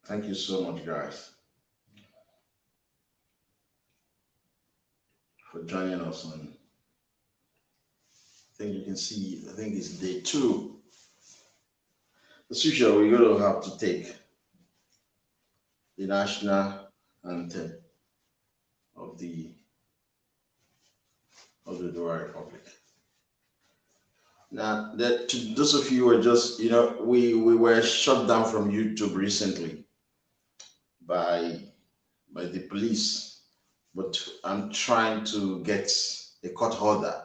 Thank you so much, guys, for joining us on. I think you can see, I think it's day 2. As usual, we're going to have to take the national anthem of the Oduduwa Republic. Now, that to those of you who are just, we were shut down from YouTube recently by the police, but I'm trying to get a court order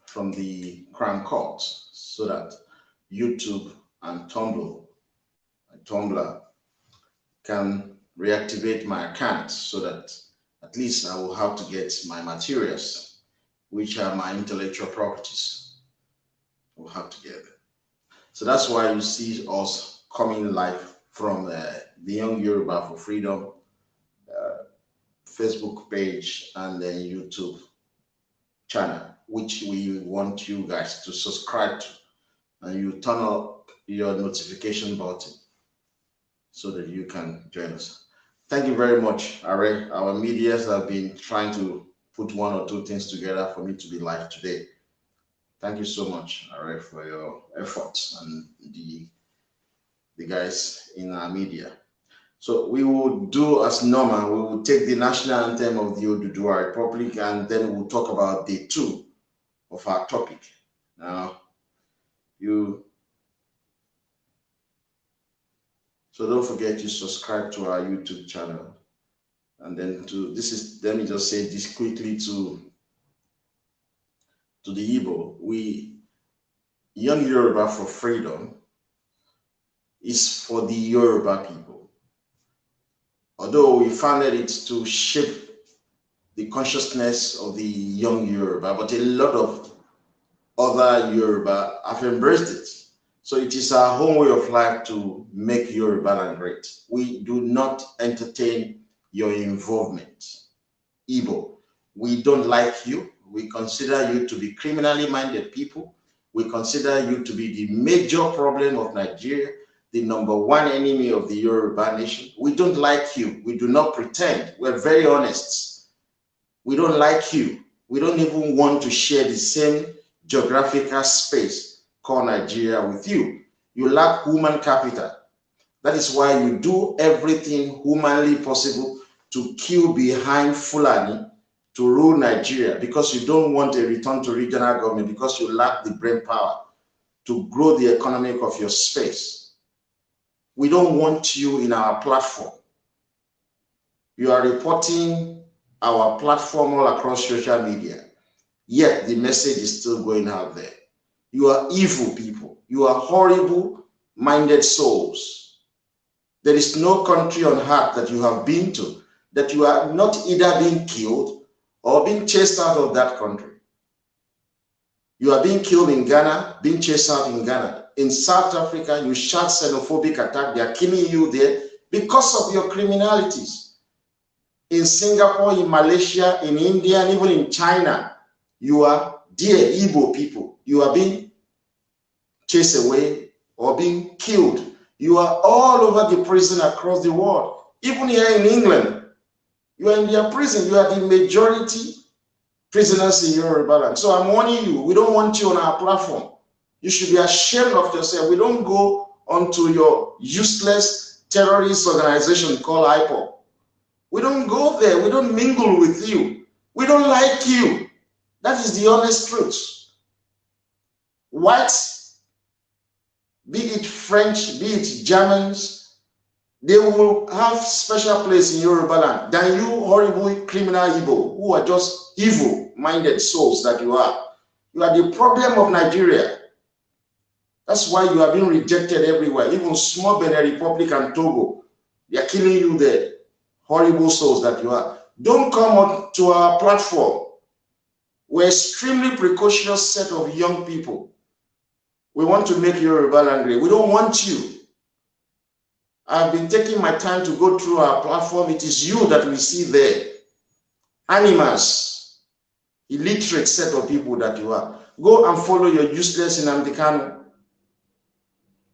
from the Crown Court so that YouTube and Tumblr can reactivate my account so that at least I will have to get my materials, which are my intellectual properties. We'll have to get them. So that's why you see us coming live from the Young Yoruba for Freedom Facebook page and then YouTube channel, which we want you guys to subscribe to, and you turn up your notification button so that you can join us. Thank you very much, Are. Our medias have been trying to put one or two things together for me to be live today. Thank you so much, Are, for your efforts and the guys in our media. So we will do as normal. We will take the national anthem of the Oduduwa Republic, and then we'll talk about day 2 of our topic. Now, so don't forget to subscribe to our YouTube channel. And then let me just say this quickly to the Igbo. Young Yoruba for Freedom is for the Yoruba people. Although we founded it to shape the consciousness of the young Yoruba, but a lot of other Yoruba have embraced it. So it is our own way of life to make Yoruba land great. We do not entertain your involvement. Igbo, we don't like you. We consider you to be criminally minded people. We consider you to be the major problem of Nigeria, the number one enemy of the Yoruba nation. We don't like you. We do not pretend. We're very honest. We don't like you. We don't even want to share the same geographical space called Nigeria with you. You lack human capital. That is why you do everything humanly possible to queue behind Fulani to rule Nigeria, because you don't want a return to regional government, because you lack the brain power to grow the economy of your space. We don't want you in our platform. You are reporting our platform all across social media, yet the message is still going out there. You are evil people. You are horrible-minded souls. There is no country on earth that you have been to that you are not either being killed or being chased out of that country. You are being killed in Ghana, being chased out in Ghana. In South Africa, you shout xenophobic attack. They are killing you there because of your criminalities. In Singapore, in Malaysia, in India, and even in China, you are, dear Igbo people, you are being chased away or being killed. You are all over the prison across the world. Even here in England, you are in their prison. You are the majority prisoners in Yoruba land. So I'm warning you, we don't want you on our platform. You should be ashamed of yourself. We don't go onto your useless terrorist organization called IPOB. We don't go there. We don't mingle with you. We don't like you. That is the honest truth. Whites, be it French, be it Germans, they will have special place in Yoruba land than you horrible criminal Igbo who are just evil-minded souls that you are. You are the problem of Nigeria. That's why you are being rejected everywhere. Even small Benin Republic and Togo, they are killing you there. Horrible souls that you are. Don't come on to our platform. We're extremely precocious set of young people. We want to make Yoruba land great. We don't want you. I've been taking my time to go through our platform. It is you that we see there. Animals, illiterate set of people that you are. Go and follow your useless Nnamdi Kanu.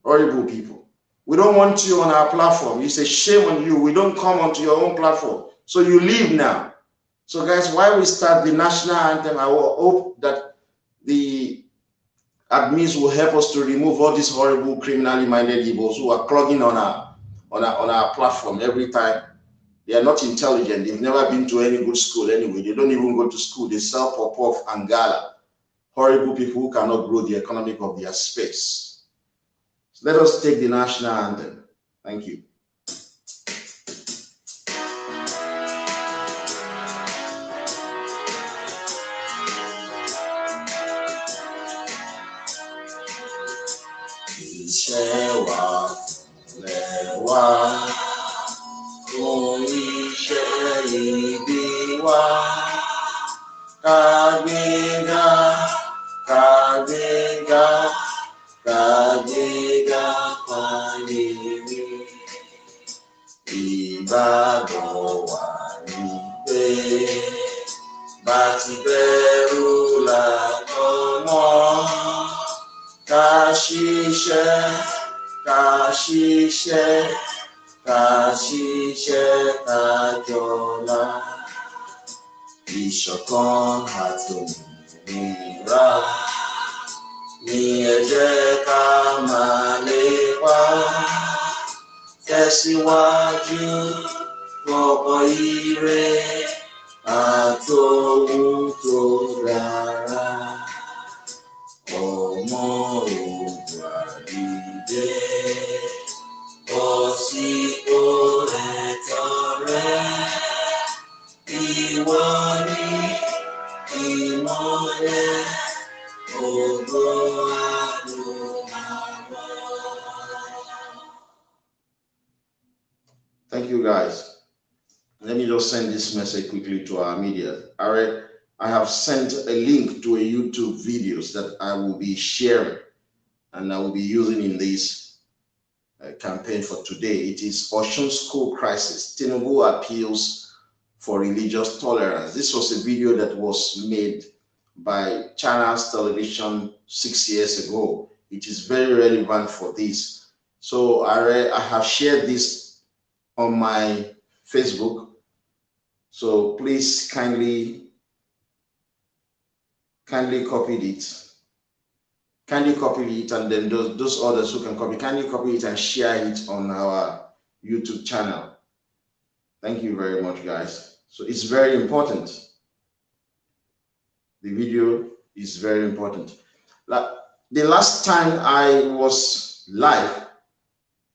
Horrible people. We don't want you on our platform. You say, shame on you. We don't come onto your own platform. So you leave now. So guys, while we start the national anthem, I will hope that the admins will help us to remove all these horrible criminally minded Igbos who are clogging on our platform every time. They are not intelligent. They've never been to any good school anyway. They don't even go to school. They sell pop-off and gala. Horrible people who cannot grow the economic of their space. So let us take the national anthem. Thank you. Shewa lewa oníṣẹ́ ibi wa kàgbéga kàgbéga kàgbéga pàdéwì ìgbàgbọ́ wa ní pé bá ti bẹ̀rù làkọ́mọ́. Kashishe, kashishe, kashishe, kajola. Ìṣọ̀kan àtòmìnira ni ẹ jẹ́ ká máa lépa. Tẹ̀síwájú fọ̀pọ̀ ire àtòhun tó dára. Ọmọ Ògbàdìde, bọ́ sípò ẹ̀tọ́ rẹ. Ìwọ ni ìmọ́lẹ̀ ògo àdúrà. Thank you guys. Let me just send this message quickly to our media. All right. I have sent a link to a YouTube videos that I will be sharing and I will be using in this campaign for today. It is Osun School Crisis. Tinubu appeals for religious tolerance. This was a video that was made by Channels Television 6 years ago. It is very relevant for this. So I have shared this on my Facebook. So please kindly copy it. Kindly copy it, and then those others who can copy, kindly copy it and share it on our YouTube channel. Thank you very much, guys. So it's very important. The video is very important. Like the last time I was live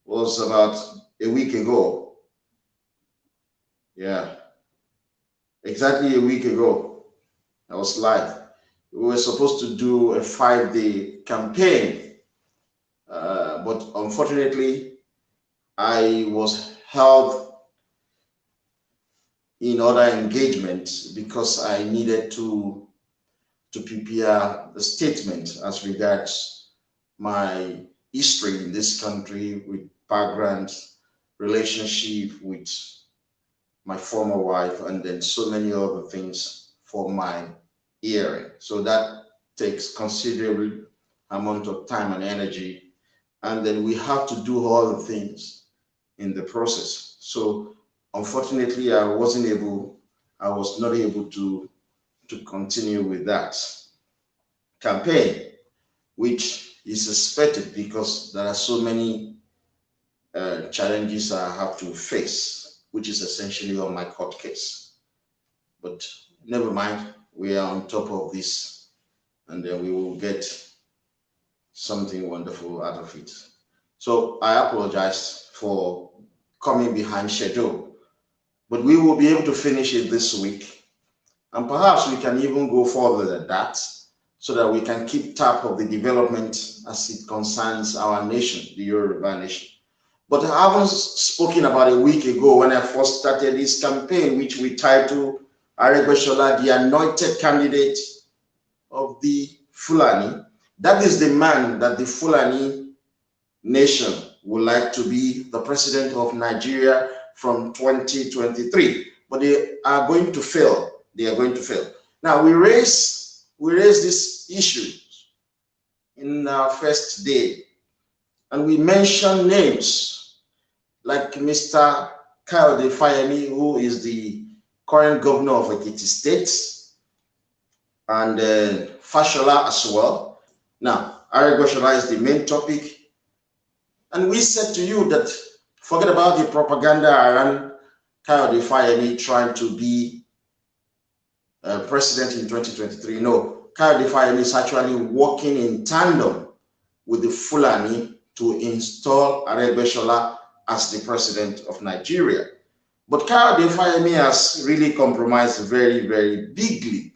was about a week ago. Yeah, exactly a week ago I was live. We were supposed to do a 5-day campaign, but unfortunately, I was held in other engagements because I needed to prepare the statement as regards my history in this country with background, relationship with my former wife, and then so many other things for my hearing. So that takes considerable amount of time and energy, and then we have to do all the things in the process. So unfortunately, I was not able to continue with that campaign, which is expected because there are so many challenges I have to face, which is essentially on my court case. But never mind, we are on top of this, and then we will get something wonderful out of it. So I apologize for coming behind schedule, but we will be able to finish it this week, and perhaps we can even go further than that, so that we can keep track of the development as it concerns our nation, the Yoruba nation. But I haven't spoken about a week ago when I first started this campaign, which we titled Aregbesola, the anointed candidate of the Fulani. That is the man that the Fulani nation would like to be the president of Nigeria from 2023. But they are going to fail. They are going to fail. Now we raised this issue in our first day And we mention names like Mr. Kayode Fayemi, who is the current governor of Ekiti State, and Fashola as well. Now, Aregbesola is the main topic. And we said to you that forget about the propaganda around Kayode Fayemi trying to be president in 2023. No, Kayode Fayemi is actually working in tandem with the Fulani to install Aregbesola as the president of Nigeria. But Kayode Fayemi has really compromised very, very bigly,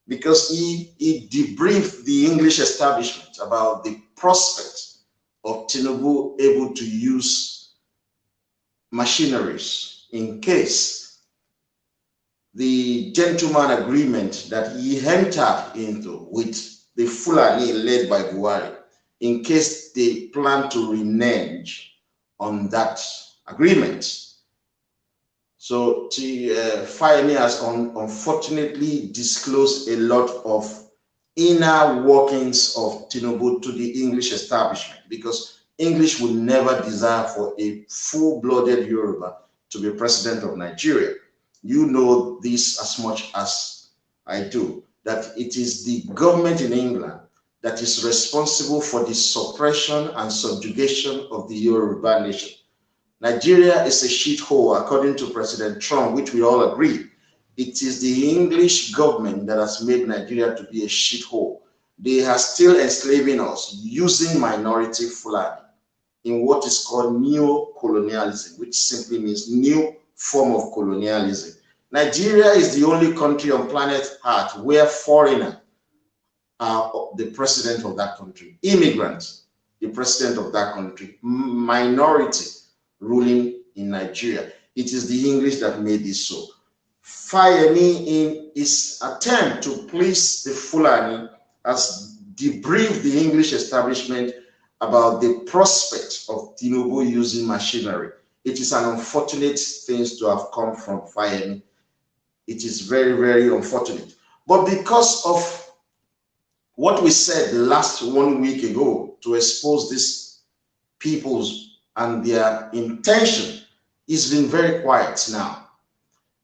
because he debriefed the English establishment about the prospect of Tinubu able to use machineries in case the gentleman agreement that he entered into with the Fulani led by Buhari, in case they plan to renege on that agreement. So Fayemi has unfortunately disclosed a lot of inner workings of Tinubu to the English establishment, because English would never desire for a full-blooded Yoruba to be president of Nigeria. You know this as much as I do, that it is the government in England that is responsible for the suppression and subjugation of the Yoruba nation. Nigeria is a shithole, according to President Trump, which we all agree. It is the English government that has made Nigeria to be a shithole. They are still enslaving us using minority Fulani in what is called neo-colonialism, which simply means new form of colonialism. Nigeria is the only country on planet Earth where foreigners are the president of that country, immigrants, the president of that country, minority ruling in Nigeria. It is the English that made this so. Fayemi, in his attempt to please the Fulani, has debriefed the English establishment about the prospect of Tinubu using machinery. It is an unfortunate thing to have come from Fayemi. It is very, very unfortunate. But because of what we said last 1 week ago to expose these peoples and their intention, is been very quiet now.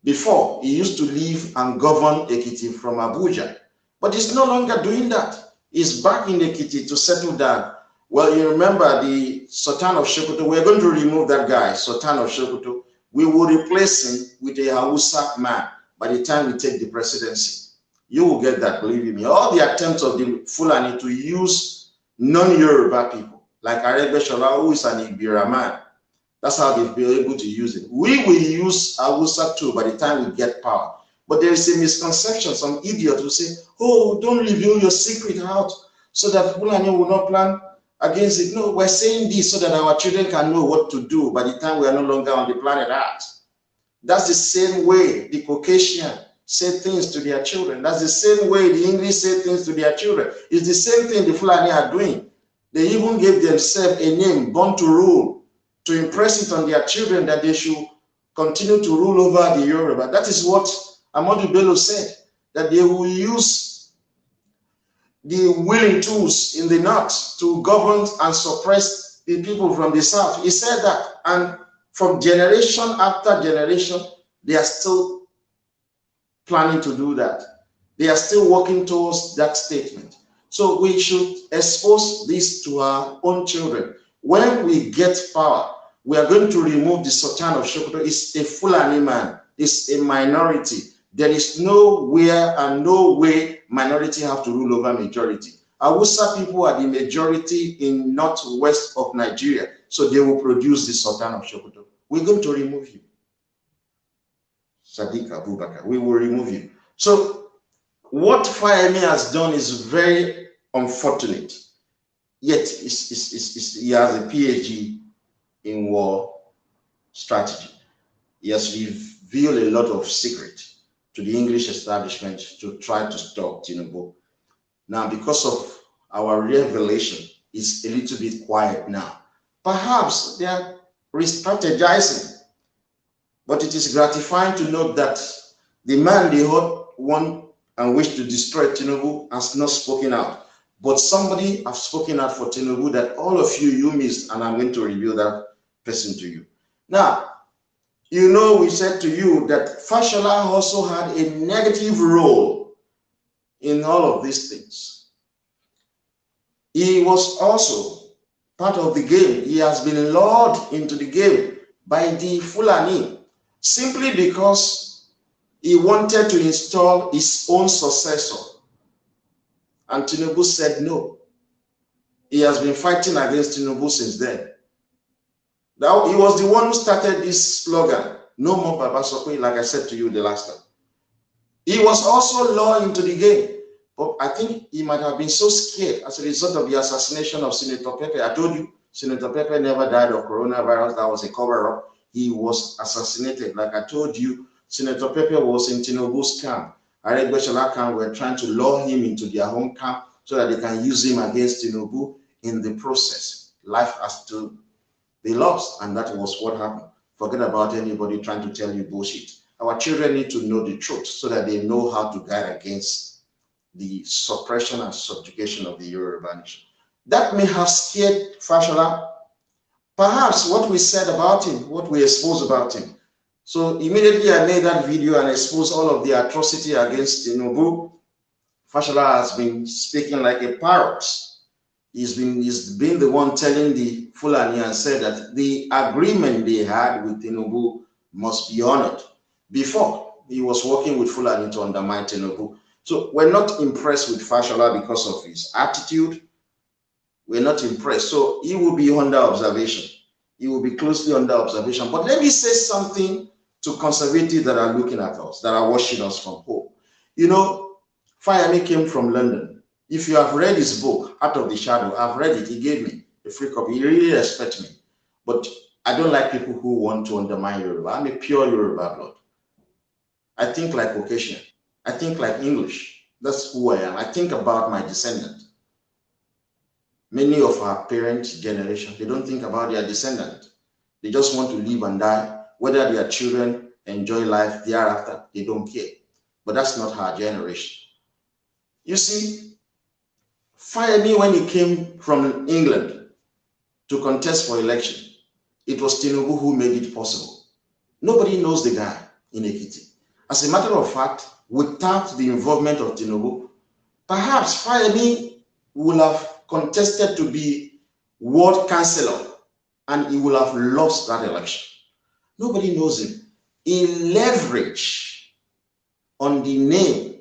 Before, he used to live and govern Ekiti from Abuja, but he's no longer doing that. He's back in Ekiti to settle down. Well, you remember the Sultan of Sokoto. We're going to remove that guy, Sultan of Sokoto. We will replace him with a Hausa man by the time we take the presidency. You will get that, believe me. All the attempts of the Fulani to use non-Yoruba people, like Aregbesola, who is an Ibira man, that's how they've been able to use it. We will use Hausa too by the time we get power. But there is a misconception. Some idiot will say, oh, don't reveal your secret out so that Fulani will not plan against it. No, we're saying this so that our children can know what to do by the time we are no longer on the planet Earth. That's the same way the Caucasian say things to their children. That's the same way the English say things to their children. It's the same thing the Fulani are doing. They even gave themselves a name, Born to Rule, to impress it on their children that they should continue to rule over the Yoruba. That is what Ahmadu Bello said, that they will use the willing tools in the north to govern and suppress the people from the south. He said that, and from generation after generation, they are still planning to do that. They are still working towards that statement. So we should expose this to our own children. When we get power, we are going to remove the Sultan of Sokoto. It's a Fulani man. It's a minority. There is nowhere and no way minority have to rule over majority. Hausa people are the majority in northwest of Nigeria, so they will produce the Sultan of Sokoto. We're going to remove him. Sadiq Abubakar, we will remove him. So what Fayemi has done is very unfortunate, yet he has a PhD in war strategy. He has revealed a lot of secret to the English establishment to try to stop Tinubu. Now, because of our revelation, it's a little bit quiet now. Perhaps they are re-strategizing, but it is gratifying to note that the man they want and wish to destroy Tinubu has not spoken out. But somebody have spoken out for Tinubu that all of you missed, and I'm going to reveal that person to you. Now, you know, we said to you that Fashola also had a negative role in all of these things. He was also part of the game. He has been lured into the game by the Fulani simply because he wanted to install his own successor. And Tinubu said no. He has been fighting against Tinubu since then. Now, he was the one who started this slogan, no more Baba Sokwe, like I said to you the last time. He was also lured into the game. But I think he might have been so scared as a result of the assassination of Senator Pepe. I told you, Senator Pepe never died of coronavirus. That was a cover-up. He was assassinated. Like I told you, Senator Pepe was in Tinubu's camp. Aregbesola camp were trying to lure him into their home camp so that they can use him against Tinubu in the process. Life has to be lost, and that was what happened. Forget about anybody trying to tell you bullshit. Our children need to know the truth so that they know how to guard against the suppression and subjugation of the Yoruba nation. That may have scared Fashola. Perhaps what we said about him, what we exposed about him. So immediately I made that video and exposed all of the atrocity against Tinubu. Fashola has been speaking like a parrot. He's been the one telling the Fulani and said that the agreement they had with Tinubu must be honored. Before, he was working with Fulani to undermine Tinubu. So we're not impressed with Fashola because of his attitude. We're not impressed. So he will be under observation. He will be closely under observation. But let me say something to conservatives that are looking at us, that are watching us from home. You know, Fayemi came from London. If you have read his book, Out of the Shadow, I've read it. He gave me a free copy. He really respects me. But I don't like people who want to undermine Yoruba. I'm a pure Yoruba blood. I think like Caucasian. I think like English. That's who I am. I think about my descendant. Many of our parents' generation, they don't think about their descendant. They just want to live and die. Whether their children enjoy life thereafter, they don't care. But that's not our generation. You see, Fayemi, when he came from England to contest for election, it was Tinubu who made it possible. Nobody knows the guy in Ekiti. As a matter of fact, without the involvement of Tinubu, perhaps Fayemi would have contested to be world chancellor and he will have lost that election. Nobody knows him. He leveraged on the name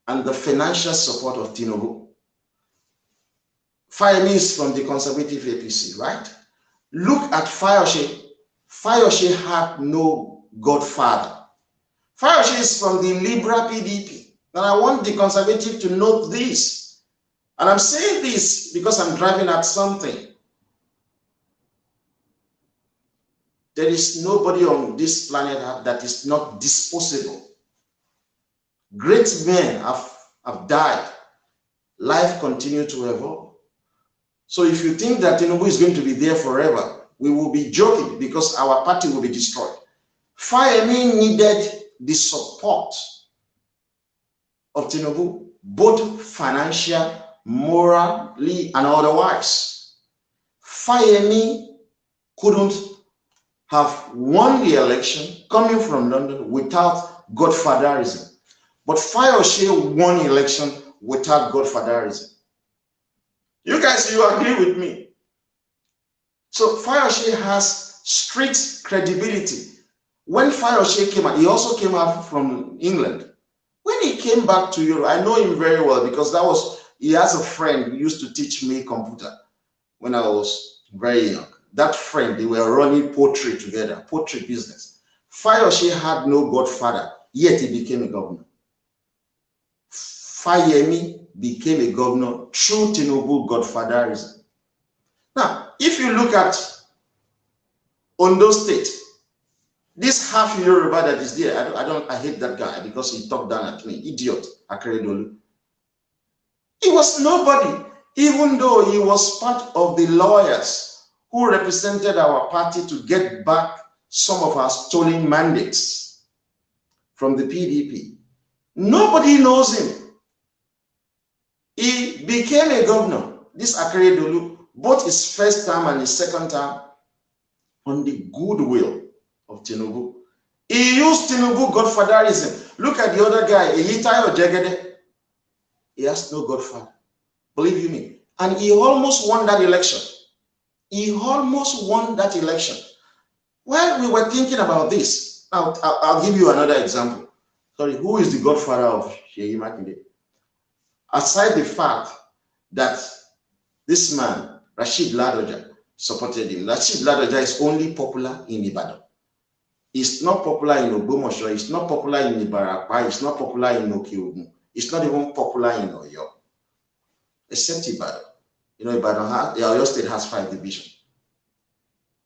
and the financial support of Tinubu. Fayemi is from the conservative APC, right? Look at Fayose. Fayose had no godfather. Fayose is from the Liberal PDP. And I want the conservative to note this. And I'm saying this because I'm driving at something. There is nobody on this planet that is not disposable. Great men have died. Life continues to evolve. So if you think that Tinubu is going to be there forever, we will be joking because our party will be destroyed. Fayemi needed the support of Tinubu, both financial, morally, and otherwise. Fayemi couldn't have won the election coming from London without godfatherism. But Fayose won election without godfatherism. You guys, you agree with me? So Fayose has street credibility. When Fayose came out, he also came out from England. When he came back to Europe, I know him very well because he has a friend who used to teach me computer when I was very young. That friend, they were running poultry together, poultry business. Fayose had no godfather, yet he became a governor. Fayemi became a governor through Tinubu godfatherism. Now, if you look at Ondo State, this half Yoruba that is there, I hate that guy because he talked down at me, idiot, Akeredolu. He was nobody, even though he was part of the lawyers who represented our party to get back some of our stolen mandates from the PDP. Nobody knows him. He became became a governor, this Akeredolu, both his first term and his second term, on the goodwill of Tinubu. He used Tinubu godfatherism. Look at the other guy, Eyitayo Jegede. He has no godfather. Believe you me. And he almost won that election. He almost won that election. While we were thinking about this, now I'll give you another example. Sorry, who is the godfather of Seyi Makinde? Aside the fact that this man, Rashid Ladoja, supported him. Rashid Ladoja is only popular in Ibadan. It's not popular in Ogbomoso. It's not popular in Ibarapa. It's not popular in Okeogun. It's not even popular in Oyo. Except Ibadan. You know, Ibadan, the Oyo State has 5 divisions.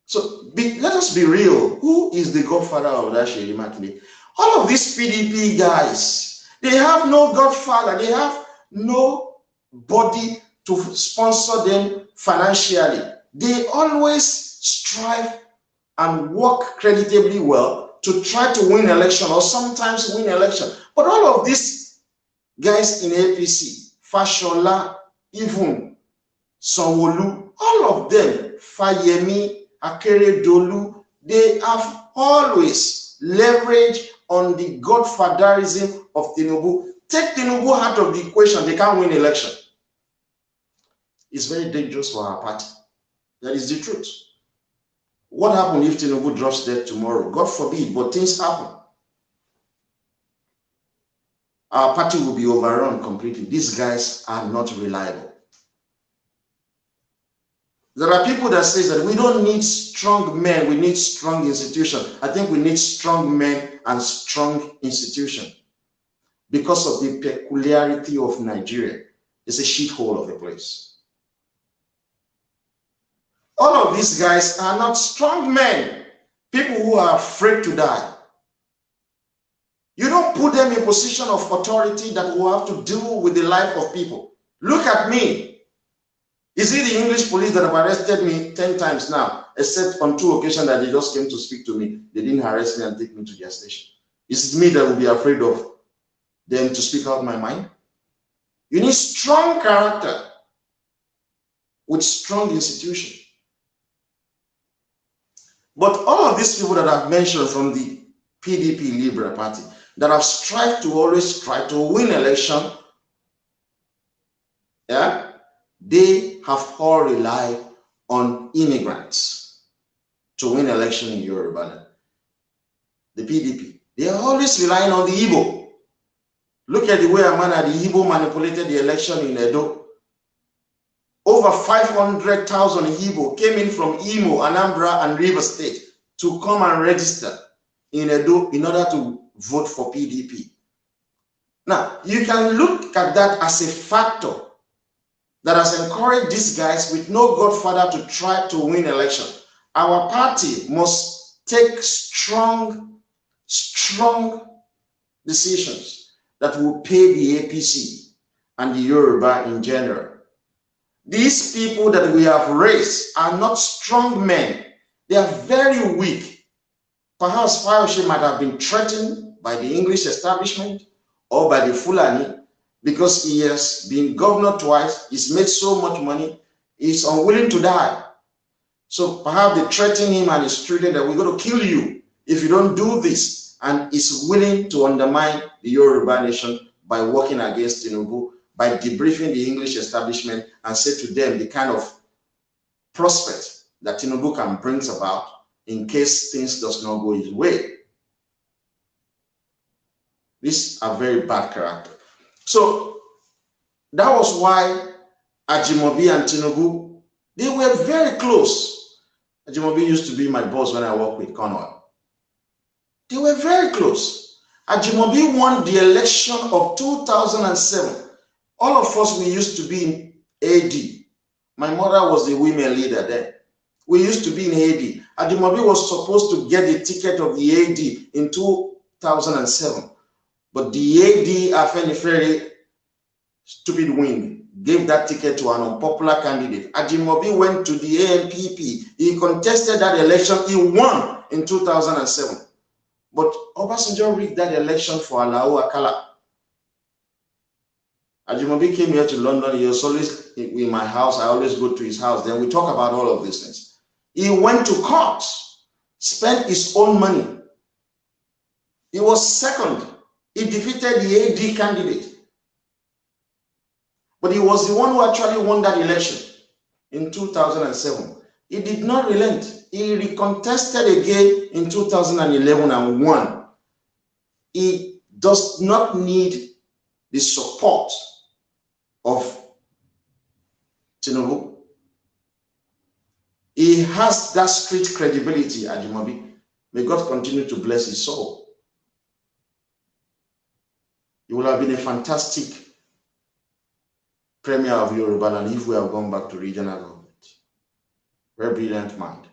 So let us be real. Who is the godfather of that Seyi Makinde? All of these PDP guys, they have no godfather. They have nobody to sponsor them financially. They always strive and work creditably well to try to win election or sometimes win election. But all of these guys in APC, Fashola, even Sanwo-Olu, all of them, Fayemi, Akeredolu, they have always leveraged on the godfatherism of Tinubu. Take Tinubu out of the equation, they can't win election. It's very dangerous for our party. That is the truth. What happens if Tinubu drops dead tomorrow? God forbid, but things happen. Our party will be overrun completely. These guys are not reliable. There are people that say that we don't need strong men, we need strong institutions. I think we need strong men and strong institutions because of the peculiarity of Nigeria. It's a shithole of a place. All of these guys are not strong men, people who are afraid to die. You don't put them in a position of authority that will have to deal with the life of people. Look at me. Is it the English police that have arrested me 10 times now, except on 2 occasions that they just came to speak to me? They didn't arrest me and take me to their station. Is it me that will be afraid of them to speak out my mind? You need strong character with strong institutions. But all of these people that I've mentioned from the PDP Liberal Party that have strived to always try to win election, yeah, they have all relied on immigrants to win election in Yoruba land. The PDP, they are always relying on the Igbo. Look at the way Amana, the Igbo manipulated the election in Edo. Over 500,000 Igbo came in from Imo, Anambra, and Rivers State to come and register in Edo in order to vote for PDP. Now, you can look at that as a factor that has encouraged these guys with no godfather to try to win election. Our party must take strong decisions that will pay the APC and the Yoruba in general. These people that we have raised are not strong men. They are very weak. Perhaps Fayose might have been threatened by the English establishment or by the Fulani because he has been governor twice. He's made so much money. He's unwilling to die. So perhaps they threaten him and he's threatened that we're going to kill you if you don't do this. And is willing to undermine the Yoruba nation by working against Tinubu, by debriefing the English establishment and say to them the kind of prospect that Tinubu can bring about in case things does not go his way. These are very bad character. So that was why Ajimobi and Tinubu, they were very close. Ajimobi used to be my boss when I worked with Conway. They were very close. Ajimobi won the election of 2007. All of us, we used to be in AD. My mother was the women leader then. We used to be in AD. Ajimobi was supposed to get the ticket of the AD in 2007. But the AD, Afenifere, stupid wing, gave that ticket to an unpopular candidate. Ajimobi went to the ANPP. He contested that election. He won in 2007. But Obasanjo rigged that election for Alao Akala. Ajimobi came here to London. He was always in my house. I always go to his house. Then we talk about all of these things. He went to court, spent his own money. He was second. He defeated the AD candidate. But he was the one who actually won that election in 2007. He did not relent. He recontested again in 2011 and won. He does not need the support of Tinubu. He has that street credibility, Ajimobi. May God continue to bless his soul. He will have been a fantastic premier of Yorubaland if we have gone back to regional government. Very brilliant mind.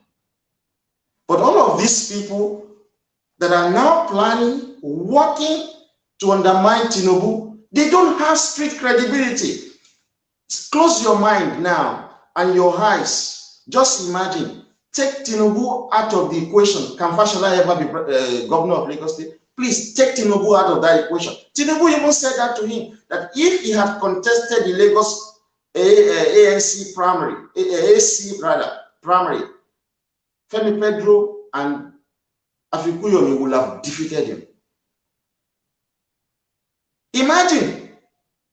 But all of these people that are now planning, working to undermine Tinubu, they don't have street credibility. Close your mind now and your eyes. Just imagine, take Tinubu out of the equation. Can Fashola ever be governor of Lagos State? Please take Tinubu out of that equation. Tinubu even said that to him, that if he had contested the Lagos ANC primary, AC rather, primary, Femi Pedro and Afikuyomi would have defeated him. Imagine,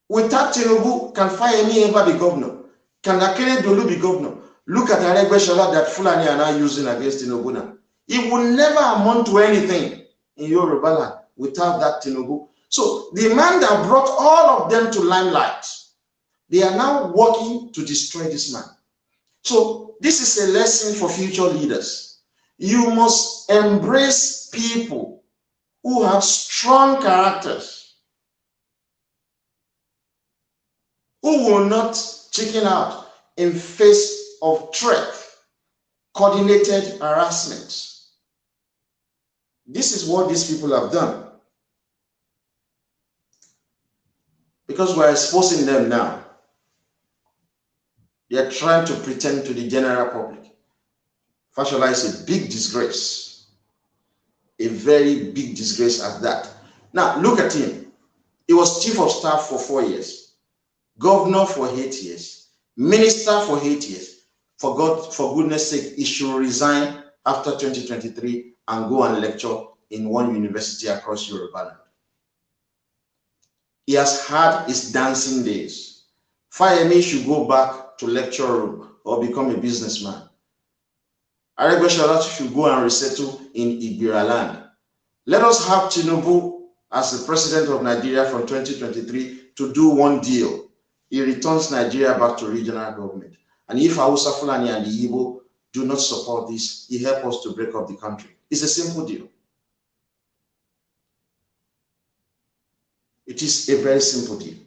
without Tinubu, can Fayemi ever be governor? Can Akeredolu be governor? Look at Aregbesola that Fulani are now using against Tinubu now. It will never amount to anything in Yorubaland without that Tinubu. So the man that brought all of them to limelight, they are now working to destroy this man. So this is a lesson for future leaders. You must embrace people who have strong characters, who will not chicken out in face of threat, coordinated harassment. This is what these people have done. Because we're exposing them now. They are trying to pretend to the general public. Fashola is a big disgrace. A very big disgrace at that. Now, look at him. He was chief of staff for 4 years, governor for 8 years, minister for 8 years. For goodness sake, he should resign after 2023 and go and lecture in one university across Yorubaland. He has had his dancing days. Fayemi should go back to lecture room or become a businessman. Aregbesola should go and resettle in Ibiraland. Let us have Tinubu as the president of Nigeria from 2023 to do one deal. He returns Nigeria back to regional government. And if Hausa, Fulani and the Igbo do not support this, he helps us to break up the country. It's a simple deal. It is a very simple deal.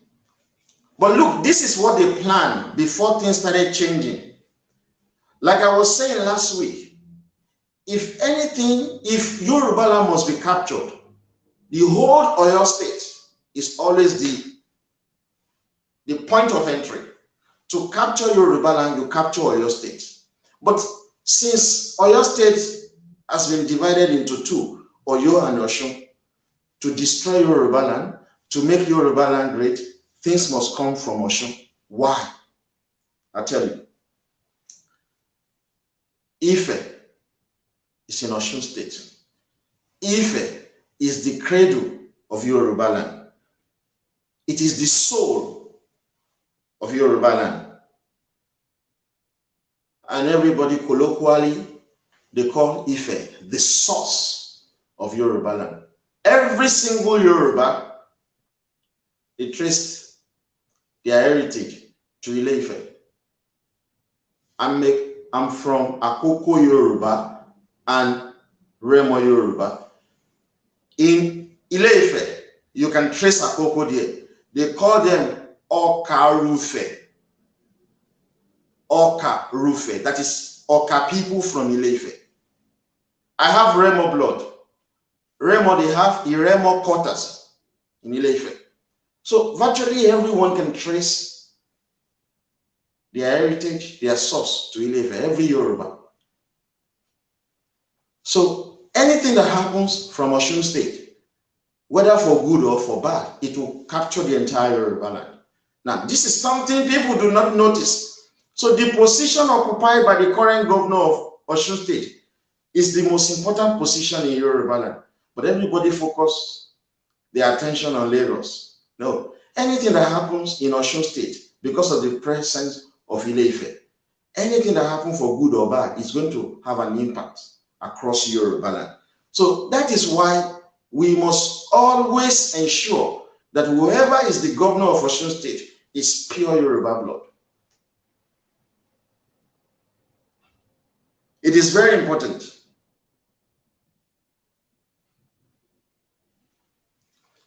But look, this is what they planned before things started changing. Like I was saying last week, if anything, if Yorubaland must be captured, the whole Oyo State is always the point of entry. To capture Yorubaland, you capture Oyo State. But since Oyo State has been divided into two, Oyo and Osun, to destroy Yorubaland, to make Yorubaland great, things must come from Osun. Why? I tell you. Ife is in Osun State. Ife is the cradle of Yorubaland. It is the soul of Yorubaland. And everybody colloquially, they call Ife the source of Yorubaland. Every single Yoruba, they traced their heritage to Ile-Ife. I'm from Akoko Yoruba and Remo Yoruba. In Ile-Ife, you can trace Akoko there. They call them Okarufe. Okarufe. That is Oka people from Ile-Ife. I have Remo blood. Remo, they have Iremo quarters in Ile-Ife. So virtually everyone can trace their heritage, their source to Ile-Ife, every Yoruba. So anything that happens from Osun State, whether for good or for bad, it will capture the entire Yoruba land. Now, this is something people do not notice. So the position occupied by the current governor of Osun State is the most important position in Yoruba land. But everybody focus their attention on Lagos. No, anything that happens in Osun State, because of the presence of Ile-Ife, anything that happens for good or bad is going to have an impact across Yoruba land. So that is why we must always ensure that whoever is the governor of Osun State is pure Yoruba blood. It is very important.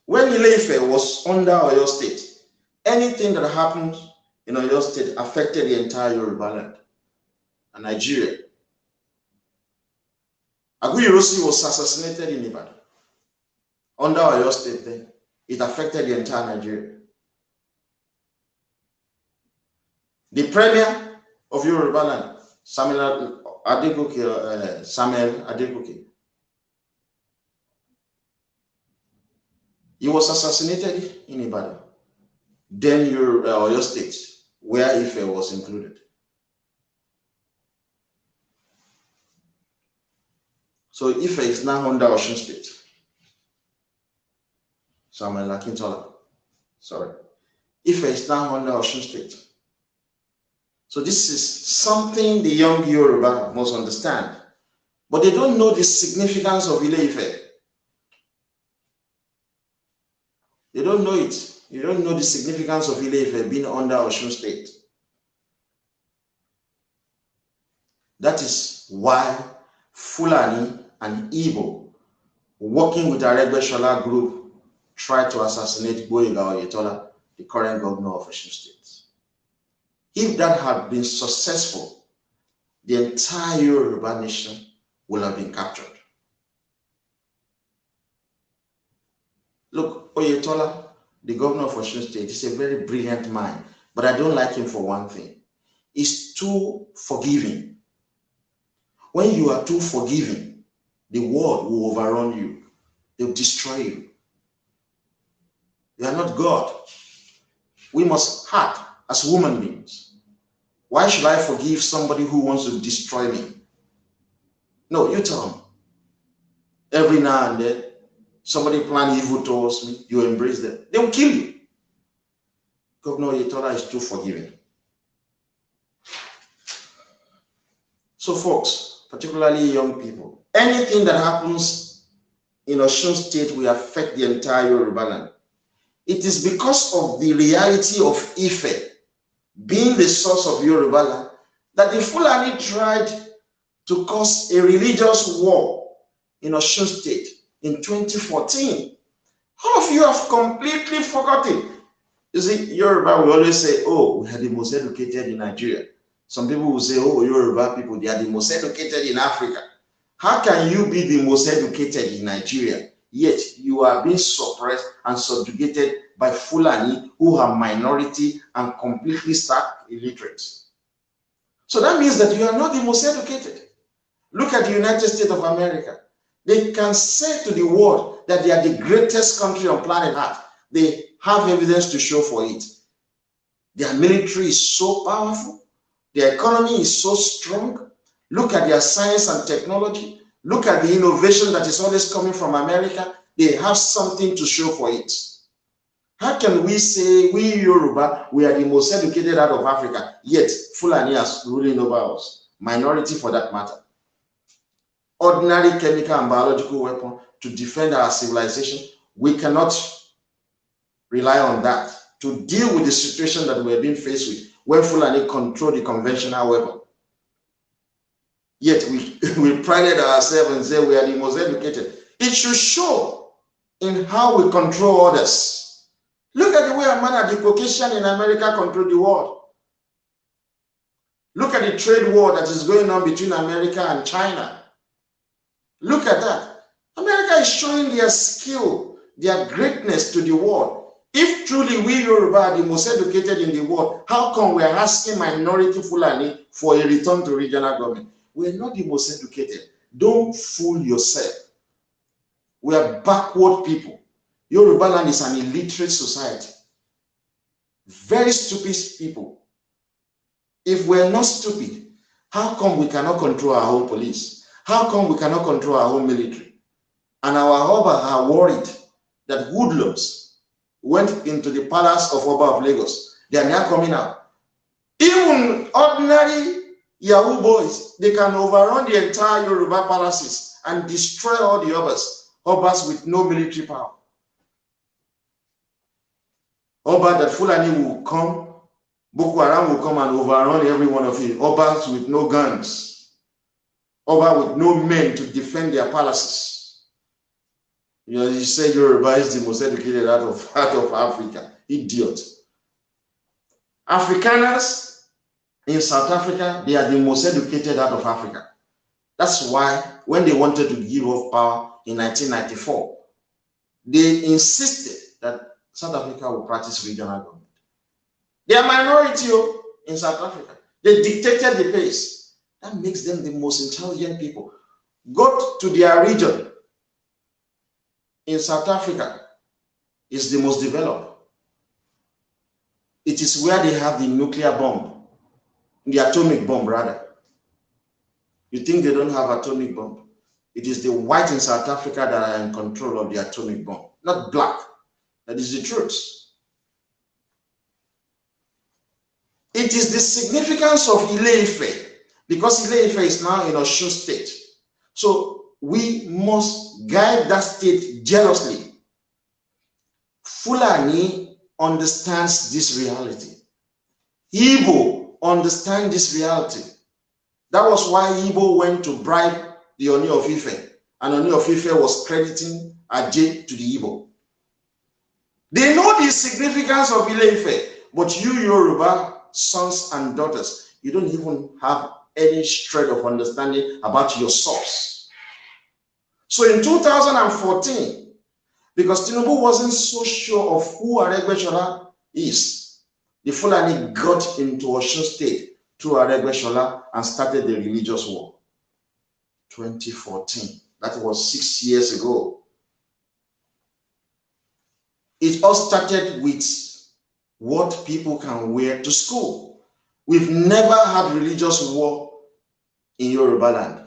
When Ile-Ife was under Oyo State, anything that happened in Oyo State affected the entire Yoruba land and Nigeria. Aguiyi-Ironsi was assassinated in Ibadan. Under Oyo State then, it affected the entire Nigeria. The premier of Yoruba land, Samuel Adegoke, he was assassinated in Ibadan, then Oyo State, where Ife was included. So Ife is now under Osun State. Samuel Akintola, sorry. Ife is now under Osun State. So this is something the young Yoruba must understand. But they don't know the significance of Ile-Ife. They don't know it. You don't know the significance of Ile-Ife being under Osun State. That is why Fulani and Igbo, working with Aregbesola group, tried to assassinate Gboyega Oyetola, the current governor of Osun State. If that had been successful, the entire Yoruba nation will have been captured. Look, Oyetola, the governor of Osun State, is a very brilliant man, but I don't like him for one thing. He's too forgiving. When you are too forgiving, the world will overrun you. They'll destroy you. You are not God. We must act as human beings. Why should I forgive somebody who wants to destroy me? No, you tell me. Every now and then, somebody plan evil towards me, you embrace them. They will kill you. Governor Oyetola is too forgiving. So folks, particularly young people, anything that happens in Osun State will affect the entire Yoruba land. It is because of the reality of Ife being the source of Yoruba land that the Fulani tried to cause a religious war in Osun State in 2014. All of you have completely forgotten. You see, Yoruba will always say, oh, we are the most educated in Nigeria. Some people will say, oh, Yoruba people, they are the most educated in Africa. How can you be the most educated in Nigeria, yet you are being suppressed and subjugated by Fulani who are minority and completely stark illiterate? So that means that you are not the most educated. Look at the United States of America. They can say to the world that they are the greatest country on planet Earth. They have evidence to show for it. Their military is so powerful. Their economy is so strong. Look at their science and technology. Look at the innovation that is always coming from America. They have something to show for it. How can we say we Yoruba, we are the most educated out of Africa, yet Fulani is ruling over us, minority for that matter? Ordinary chemical and biological weapon to defend our civilization, we cannot rely on that to deal with the situation that we're being faced with when Fulani control the conventional weapon. Yet we prided ourselves and say we are the most educated. It should show in how we control others. Look at the way a man at the Caucasian in America control the world. Look at the trade war that is going on between America and China. Look at that. America is showing their skill, their greatness to the world. If truly we Yoruba are the most educated in the world, how come we are asking minority Fulani for a return to regional government? We are not the most educated. Don't fool yourself. We are backward people. Yoruba land is an illiterate society. Very stupid people. If we're not stupid, how come we cannot control our own police? How come we cannot control our own military? And our Oba are worried that hoodlums went into the palace of Oba of Lagos. They are now coming out. Even ordinary Yahoo boys, they can overrun the entire Yoruba palaces and destroy all the Obas with no military power. Oba that Fulani will come, Boko Haram will come and overrun every one of it. Obas with no guns. Oba with no men to defend their palaces. You know, you say Yoruba is the most educated out of Africa. Idiot. Afrikaners in South Africa, they are the most educated out of Africa. That's why when they wanted to give up power in 1994, they insisted that South Africa will practice regional government. They are minority in South Africa. They dictated the pace. That makes them the most intelligent people. Go to their region in South Africa, is the most developed. It is where they have the nuclear bomb, the atomic bomb rather. You think they don't have atomic bomb? It is the white in South Africa that are in control of the atomic bomb, not black. That is the truth. It is the significance of Ile-Ife, because Ile-Ife is now in Osun State. So we must guide that state jealously. Fulani understands this reality. Igbo understands this reality. That was why Igbo went to bribe the Oni of Ife, and Oni of Ife was crediting Ajay to the Igbo. They know the significance of Ile-Ife, but you Yoruba sons and daughters, you don't even have any shred of understanding about your source. So in 2014, because Tinubu wasn't so sure of who Aregbesola is, the Fulani got into Osun State through Aregbesola and started the religious war. 2014, that was 6 years ago. It all started with what people can wear to school. We've never had religious war in Yoruba land.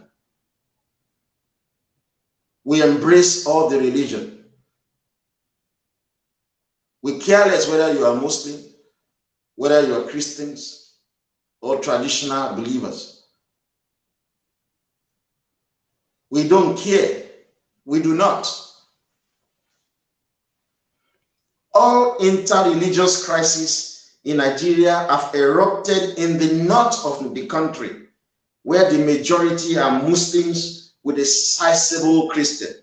We embrace all the religion. We care less whether you are Muslim, whether you are Christians or traditional believers. We don't care. We do not. All inter-religious crises in Nigeria have erupted in the north of the country, where the majority are Muslims with a sizable Christian.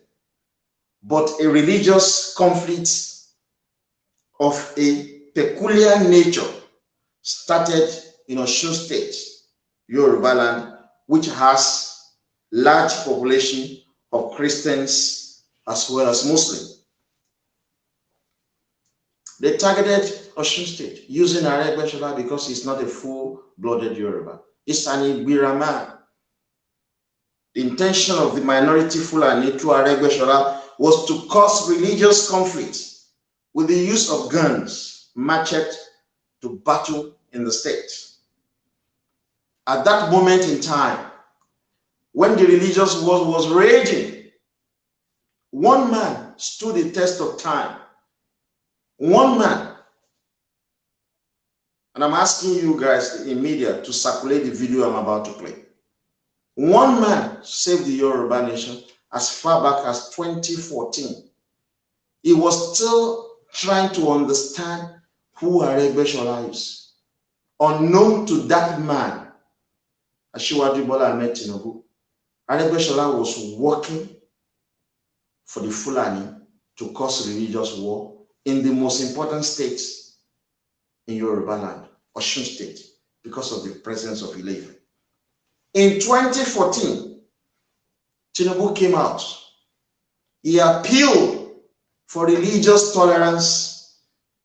But a religious conflict of a peculiar nature started in Osun State, Yoruba land, which has large population of Christians as well as Muslims. They targeted Osun State using Aregbesola because he's not a full-blooded Yoruba. It's an Igbira man. The intention of the minority Fulani through Aregbesola was to cause religious conflict with the use of guns, machete, to battle in the state. At that moment in time, when the religious war was raging, one man stood the test of time. One man, and I'm asking you guys in media to circulate the video I'm about to play. One man saved the Yoruba nation as far back as 2014. He was still trying to understand who Aregbesola is. Unknown to that man, Asiwaju Bola Ahmed Tinubu, Aregbesola was working for the Fulani to cause religious war in the most important states in Yoruba land, Osun State, because of the presence of Ile-Ife. In 2014, Tinubu came out. He appealed for religious tolerance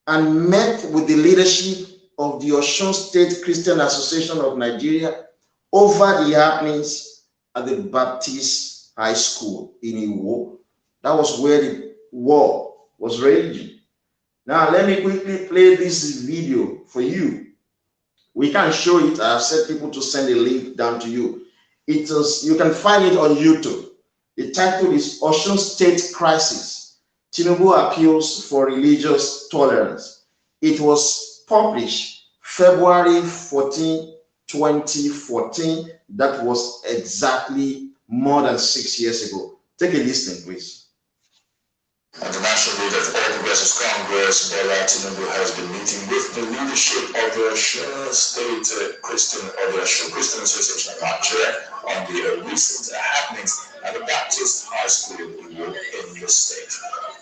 and met with the leadership of the Osun State Christian Association of Nigeria over the happenings at the Baptist High School in Iwo. That was where the war was raging. Now, let me quickly play this video for you. We can show it. I've said people to send a link down to you. It is, you can find it on YouTube. The title is Osun State Crisis. Tinubu appeals for religious tolerance. It was published February 14, 2014. That was exactly more than 6 years ago. Take a listen, please. And the National Leader of All Progressives Congress, Bola Tinubu, has been meeting with the leadership of the Osun State Christian Association of Nigeria on the recent happenings at the Baptist High School in the state.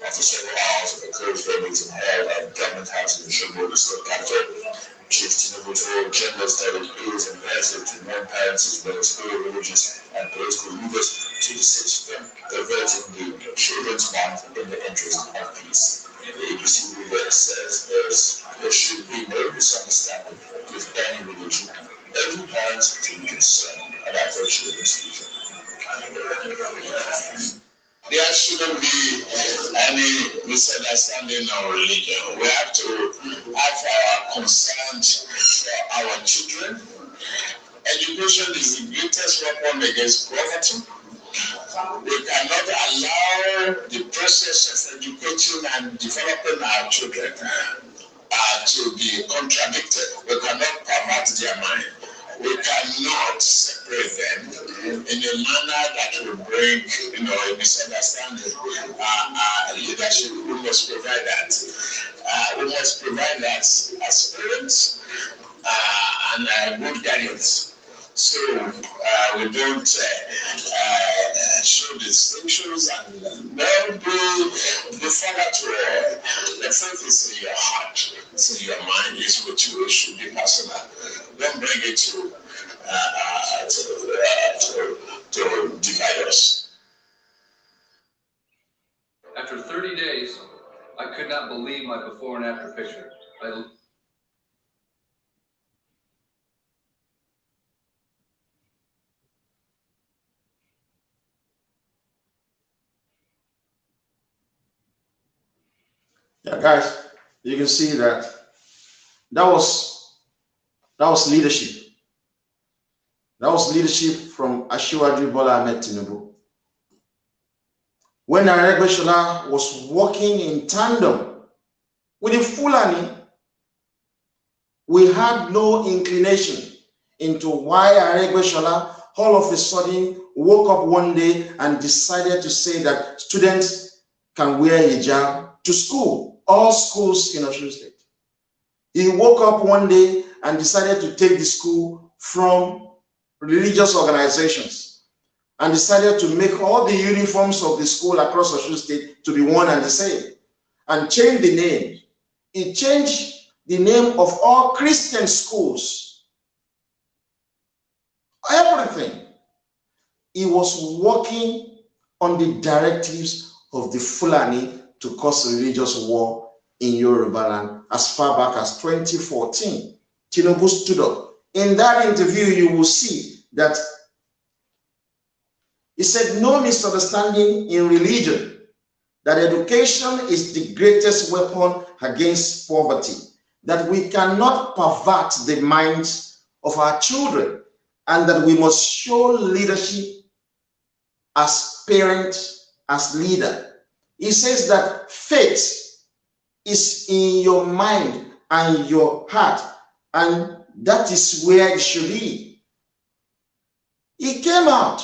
After several hours of a closed-door meeting held at Government House in the state capital, Chief Tinubu told journalists that it is imperative to warn parents as well as other religious and political leaders to desist from diverting the children's minds in the interest of peace. The APC leader says there should be no misunderstanding with any religion. Every parent should be concerned about their children's future. There shouldn't be any misunderstanding on religion. We have to have our concerns for our children. Education is the greatest weapon against poverty. We cannot allow the process of educating and developing our children to be contradicted. We cannot pervert their mind. We cannot separate them in a manner that will bring, a misunderstanding. Leadership, we must provide that. We must provide that as parents and good guidance. So we don't show distinctions and don't be father to all. The faith is in your heart, it's in your mind, it's what you should be personal. Don't bring it to divide us. After 30 days, I could not believe my before and after picture. Yeah, guys, you can see that was leadership. That was leadership from Asiwaju Bola Ahmed Tinubu. When Aregbesola was working in tandem with the Fulani, we had no inclination into why Aregbesola all of a sudden woke up one day and decided to say that students can wear hijab to school, all schools in Osun State. He woke up one day and decided to take the school from religious organizations and decided to make all the uniforms of the school across Osun State to be one and the same and change the name. He changed the name of all Christian schools. Everything. He was working on the directives of the Fulani to cause religious war in Yoruba land as far back as 2014. Tinubu stood up. In that interview, you will see that he said no misunderstanding in religion, that education is the greatest weapon against poverty, that we cannot pervert the minds of our children, and that we must show leadership as parents, as leader. He says that faith is in your mind and your heart, and that is where it should be. He came out.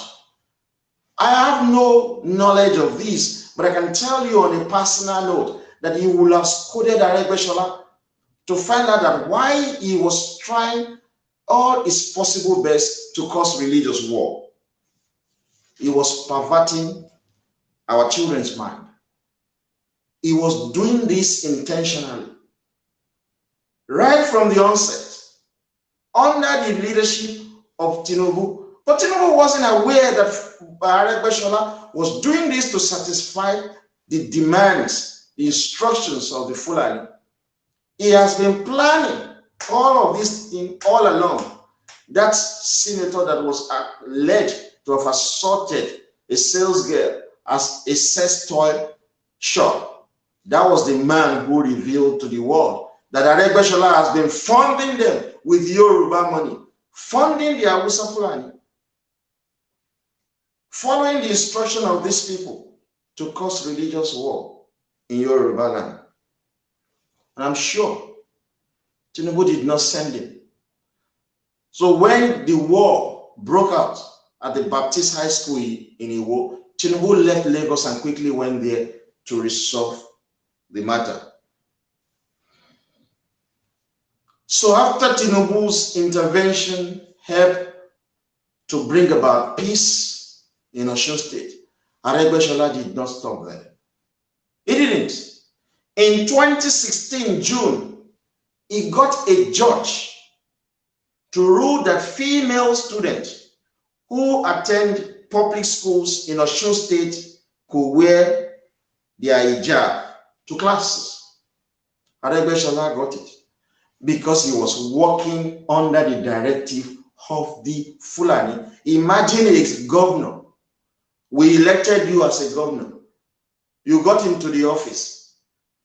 I have no knowledge of this, but I can tell you on a personal note that he would have scolded Aregbesola to find out that why he was trying all his possible best to cause religious war. He was perverting our children's mind. He was doing this intentionally. Right from the onset, under the leadership of Tinubu. But Tinubu wasn't aware that Aregbesola was doing this to satisfy the demands, the instructions of the Fulani. He has been planning all of this thing all along. That senator that was alleged to have assaulted a sales girl as a sex toy shop, That was the man who revealed to the world that Aregbesola has been funding them with Yoruba money, funding the Hausa Fulani, following the instruction of these people to cause religious war in Yoruba land. And I'm sure Tinubu did not send him. So when the war broke out at the Baptist High School in Iwo, Tinubu left Lagos and quickly went there to resolve the matter. So after Tinubu's intervention helped to bring about peace in Osun State, Aregbesola did not stop there. He didn't. In 2016, June, he got a judge to rule that female students who attend public schools in Osun State could wear their hijab to classes. Aregbesola got it because he was working under the directive of the Fulani. Imagine a governor. We elected you as a governor. You got into the office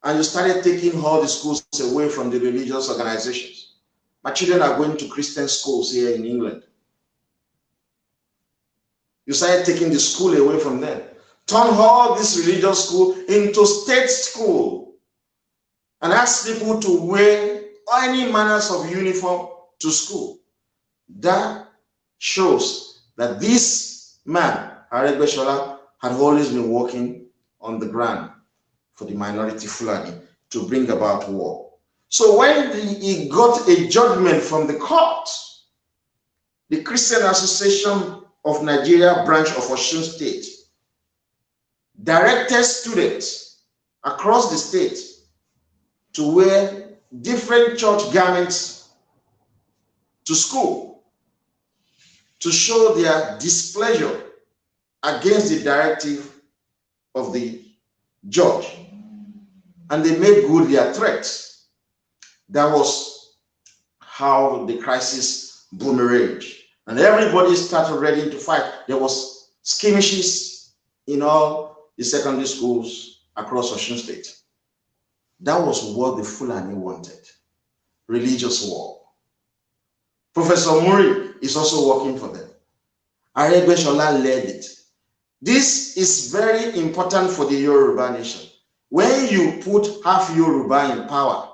and you started taking all the schools away from the religious organizations. My children are going to Christian schools here in England. You started taking the school away from them. Turn all this religious school into state school and ask people to wear any manners of uniform to school. That shows that this man, Aregbesola, had always been working on the ground for the minority Fulani to bring about war. So when he got a judgment from the court, the Christian Association of Nigeria branch of Osun State directed students across the state to wear different church garments to school to show their displeasure against the directive of the judge. And they made good their threats. That was how the crisis boomeranged. And everybody started ready to fight. There was skirmishes in all the secondary schools across Osun State. That was what the Fulani wanted. Religious war. Professor Muri is also working for them. Aregbesola led it. This is very important for the Yoruba nation. When you put half Yoruba in power,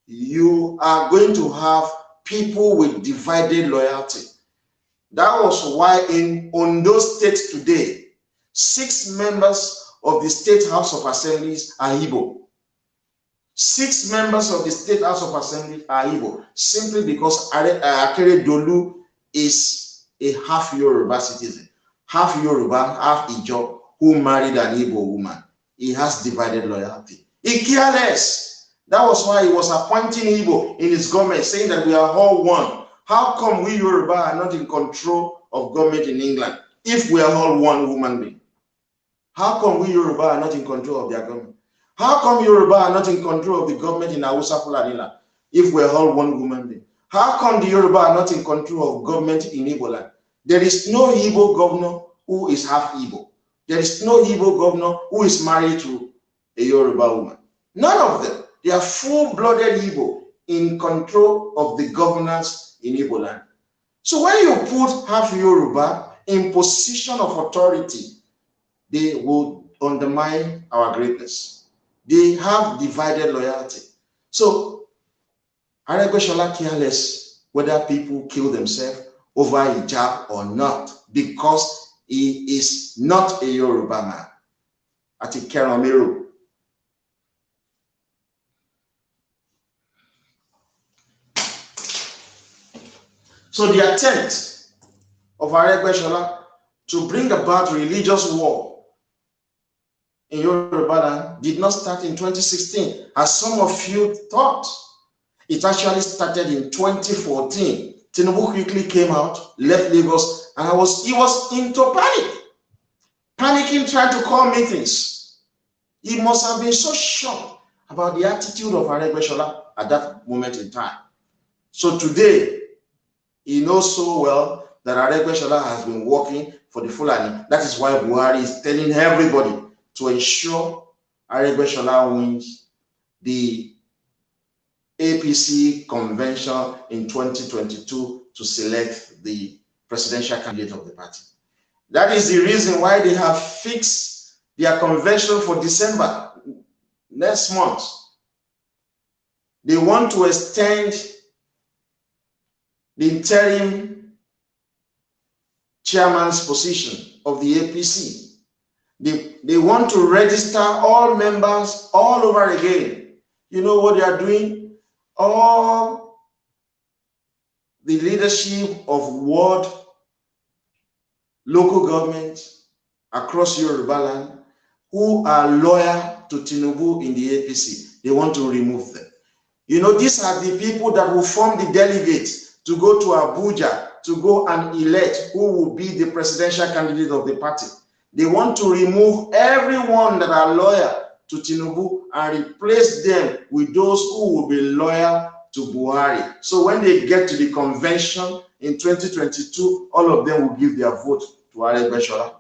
you are going to have people with divided loyalty. That was why in Ondo State today, 6 members of the State House of Assemblies are Igbo. 6 members of the State House of Assembly are Igbo, simply because Akeredolu is a half Yoruba citizen, half Yoruba, half Ijaw, who married an Igbo woman. He has divided loyalty. He cares less. That was why he was appointing Igbo in his government, saying that we are all one. How come we Yoruba are not in control of government in England if we are all one human being? How come we Yoruba are not in control of their government? How come Yoruba are not in control of the government in Hausa Fulani land if we're all one human being? How come the Yoruba are not in control of government in Igbo land? There is no Igbo governor who is half Igbo. There is no Igbo governor who is married to a Yoruba woman. None of them. They are full-blooded Igbo in control of the governance in Igbo land. So when you put half Yoruba in position of authority, they will undermine our greatness. They have divided loyalty. So Aregbesola careless whether people kill themselves over hijab or not, because he is not a Yoruba man. Ati Keramero. So the attempt of Aregbesola to bring about religious war in Yoruba land did not start in 2016, as some of you thought. It actually started in 2014. Tinubu quickly came out, left Lagos, and he was into panic. Panicking, trying to call meetings. He must have been so shocked about the attitude of Aregbesola at that moment in time. So today, he knows so well that Aregbesola has been working for the Fulani. That is why Buhari is telling everybody to ensure Aregbesola wins the APC convention in 2022 to select the presidential candidate of the party. That is the reason why they have fixed their convention for December next month. They want to extend the interim chairman's position of the APC. They want to register all members all over again. You know what they are doing? All the leadership of ward, local governments across Yoruba land who are loyal to Tinubu in the APC, they want to remove them. You know, these are the people that will form the delegates to go to Abuja to go and elect who will be the presidential candidate of the party. They want to remove everyone that are loyal to Tinubu and replace them with those who will be loyal to Buhari. So when they get to the convention in 2022, all of them will give their vote to Aregbesola.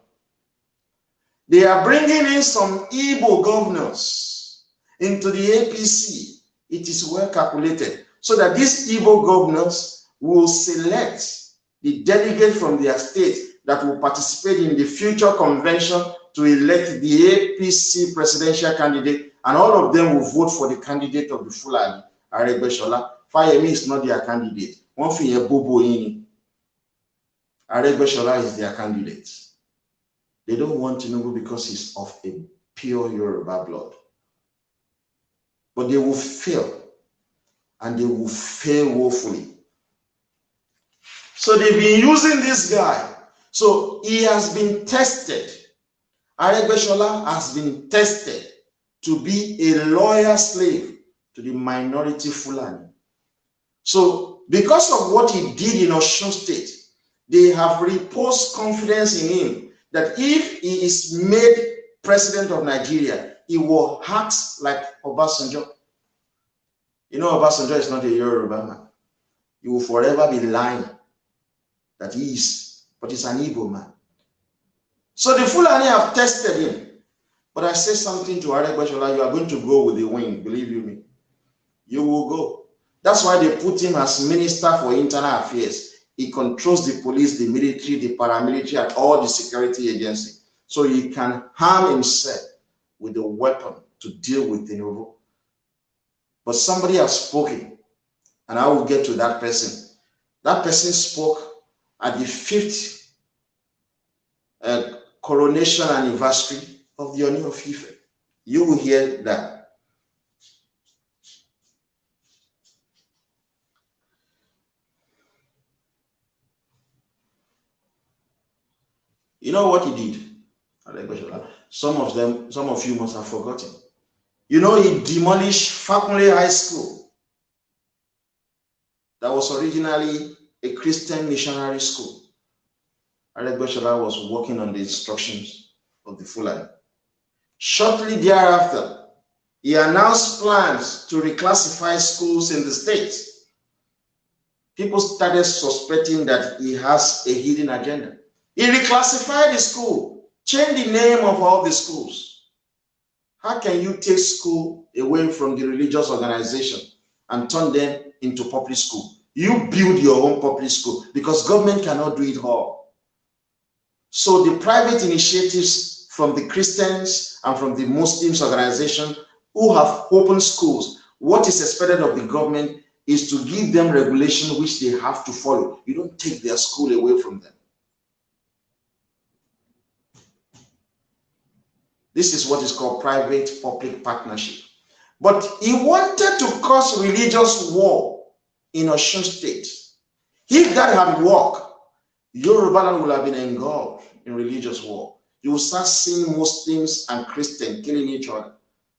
They are bringing in some Igbo governors into the APC. It is well calculated so that these Igbo governors will select the delegate from their state that will participate in the future convention to elect the APC presidential candidate, and all of them will vote for the candidate of the Fulani, Aregbesola. Fayemi is not their candidate. One thing, Bobo in Aregbesola is their candidate. They don't want Tinubu because he's of a pure Yoruba blood. But they will fail, and they will fail woefully. So they've been using this guy. So he has been tested. Aregbesola has been tested to be a loyal slave to the minority Fulani. So because of what he did in Osun State, they have reposed confidence in him that if he is made president of Nigeria, he will act like Obasanjo. You know, Obasanjo is not a Yoruba man. He will forever be lying that he is, but he's an Igbo man. So the Fulani have tested him. But I say something to Aregbesola, you are going to go with the wind, believe you me. You will go. That's why they put him as Minister for Internal Affairs. He controls the police, the military, the paramilitary, and all the security agencies. So he can harm himself with a weapon to deal with Tinubu. But somebody has spoken, and I will get to that person. That person spoke at the 5th coronation anniversary of the Ooni of Ife. You will hear that. You know what he did? Some of you must have forgotten. You know, he demolished Fakunle High School. That was originally a Christian missionary school. Aregbesola was working on the instructions of the Fulani. Shortly thereafter, he announced plans to reclassify schools in the state. People started suspecting that he has a hidden agenda. He reclassified the school, changed the name of all the schools. How can you take school away from the religious organization and turn them into public school? You build your own public school because government cannot do it all. So the private initiatives from the Christians and from the Muslims organization who have opened schools, what is expected of the government is to give them regulation which they have to follow. You don't take their school away from them. This is what is called private-public partnership. But he wanted to cause religious war in Osun State. If that had worked, Yoruba would have been engulfed in religious war. You will start seeing Muslims and Christians killing each other.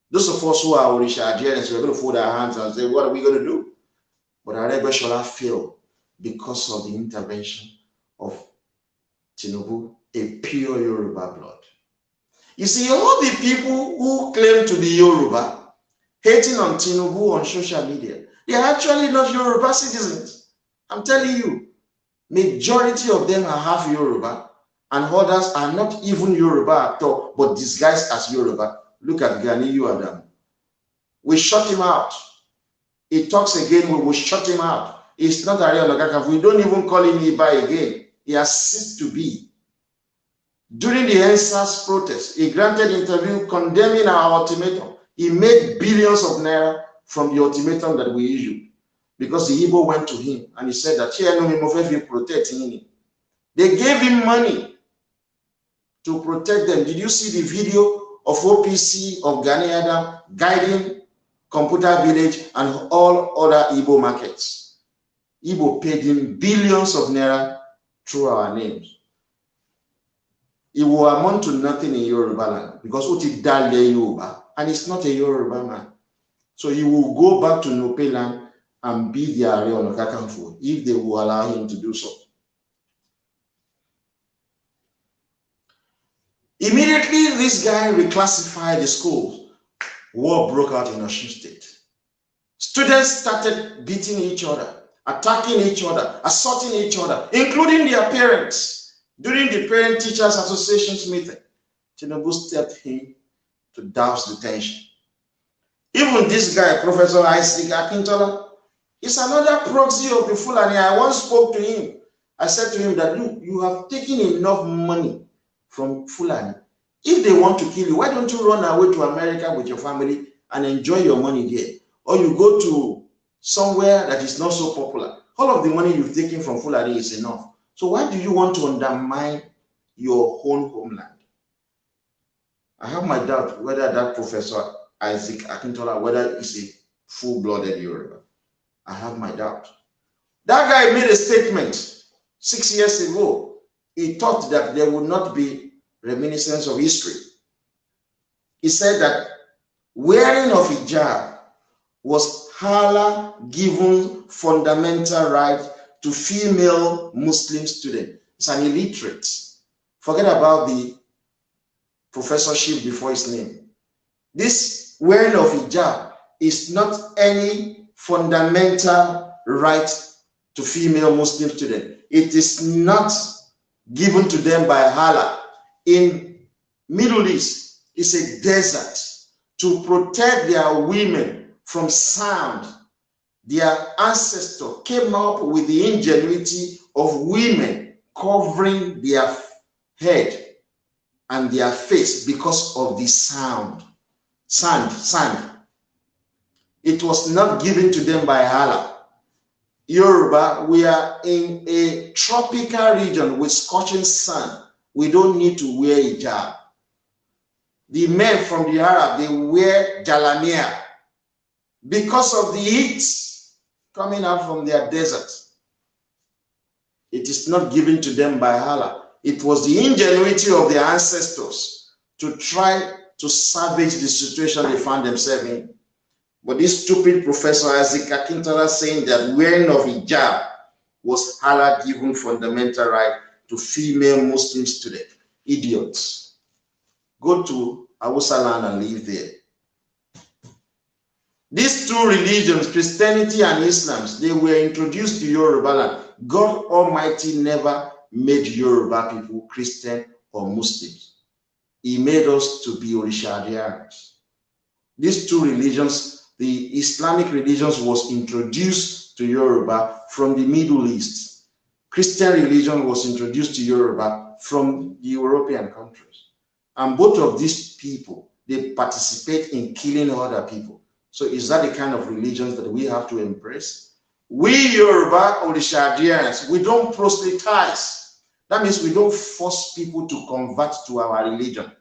Those of us who are Orisha adherents, we're going to fold our hands and say, what are we going to do? But Aregbesola failed because of the intervention of Tinubu, a pure Yoruba blood. You see, all the people who claim to be Yoruba, hating on Tinubu on social media, they are actually not Yoruba citizens. I'm telling you, majority of them are half Yoruba, and others are not even Yoruba at all, but disguised as Yoruba, Look at Ganiyu Adam. We shut him out. He talks again, we will shut him out. It's not Ààrẹ Ọ̀nà Kakanfò. We don't even call him Iba again. He has ceased to be. During the EndSARS protest, he granted interview condemning our ultimatum. He made billions of naira from the ultimatum that we issued because the Igbo went to him and he said that protect him. They gave him money to protect them. Did you see the video of OPC of Gani Adam guiding Computer Village and all other Igbo markets? Igbo paid him billions of naira through our names. It will amount to nothing in Yoruba land because Uti Dale Yoruba, and it's not a Yoruba man. So he will go back to Nupe land and be the Ààrẹ Ọ̀nà Kakanfò if they will allow him to do so. Immediately, this guy reclassified the schools. War broke out in Osun State. Students started beating each other, attacking each other, assaulting each other, including their parents. During the Parent Teachers Association's meeting, Tinubu stepped in to douse the tension. Even this guy, Professor Isaac Akintola, is another proxy of the Fulani. I once spoke to him. I said to him that, look, you have taken enough money from Fulani. If they want to kill you, why don't you run away to America with your family and enjoy your money there? Or you go to somewhere that is not so popular. All of the money you've taken from Fulani is enough. So why do you want to undermine your own homeland? I have my doubt whether that Professor Isaac Akintola, whether he's a full-blooded Yoruba. I have my doubt. That guy made a statement 6 years ago. He thought that there would not be reminiscence of history. He said that wearing of hijab was Allah given fundamental right to female Muslim students. It's an illiterate. Forget about the professorship before his name. This wearing of hijab is not any fundamental right to female Muslim students. It is not given to them by Allah. In Middle East, it's a desert. To protect their women from sound, their ancestors came up with the ingenuity of women covering their head and their face because of the sound. Sand. It was not given to them by Allah. Yoruba, we are in a tropical region with scorching sun. We don't need to wear hijab. The men from the Arab, they wear jalamiya because of the heat coming out from their desert. It is not given to them by Allah. It was the ingenuity of their ancestors to try to salvage the situation they found themselves in. But this stupid Professor Isaac Akintola saying that wearing of hijab was Allah given fundamental right to female Muslim students. Idiots. Go to Hausa land and live there. These two religions, Christianity and Islam, they were introduced to Yoruba land. God Almighty never made Yoruba people Christian or Muslims. He made us to be Orishadians. These two religions, the Islamic religions was introduced to Yoruba from the Middle East. Christian religion was introduced to Yoruba from the European countries. And both of these people, they participate in killing other people. So is that the kind of religions that we have to embrace? We Yoruba Orishadians, we don't proselytize. That means we don't force people to convert to our religion.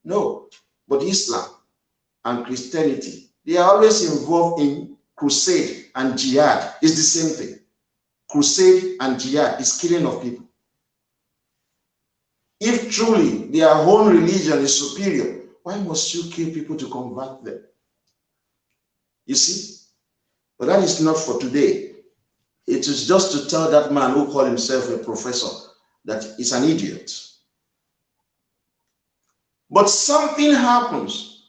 No, but Islam and Christianity, they are always involved in crusade and jihad. It's the same thing. Crusade and jihad is killing of people. If truly their own religion is superior, why must you kill people to convert them? You see? But that is not for today. It is just to tell that man who called himself a professor that he's an idiot. But something happens.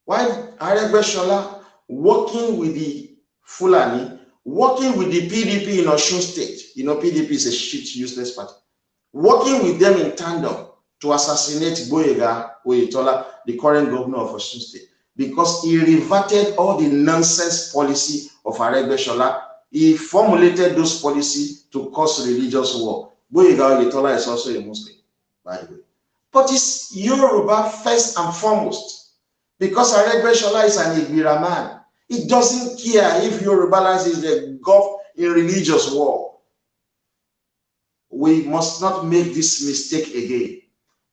While Aregbesola working with the Fulani, working with the PDP in Osun State, you know, PDP is a shit, useless party, working with them in tandem to assassinate Gboyega Oyetola, the current governor of Osun State, because he reverted all the nonsense policy of Aregbesola. He formulated those policies to cause religious war. Gboyega Oyetola is also a Muslim, by the way. But it's Yoruba first and foremost, because Aregbesola is an Igbira man. He doesn't care if Yoruba land is engulfed in religious war. We must not make this mistake again.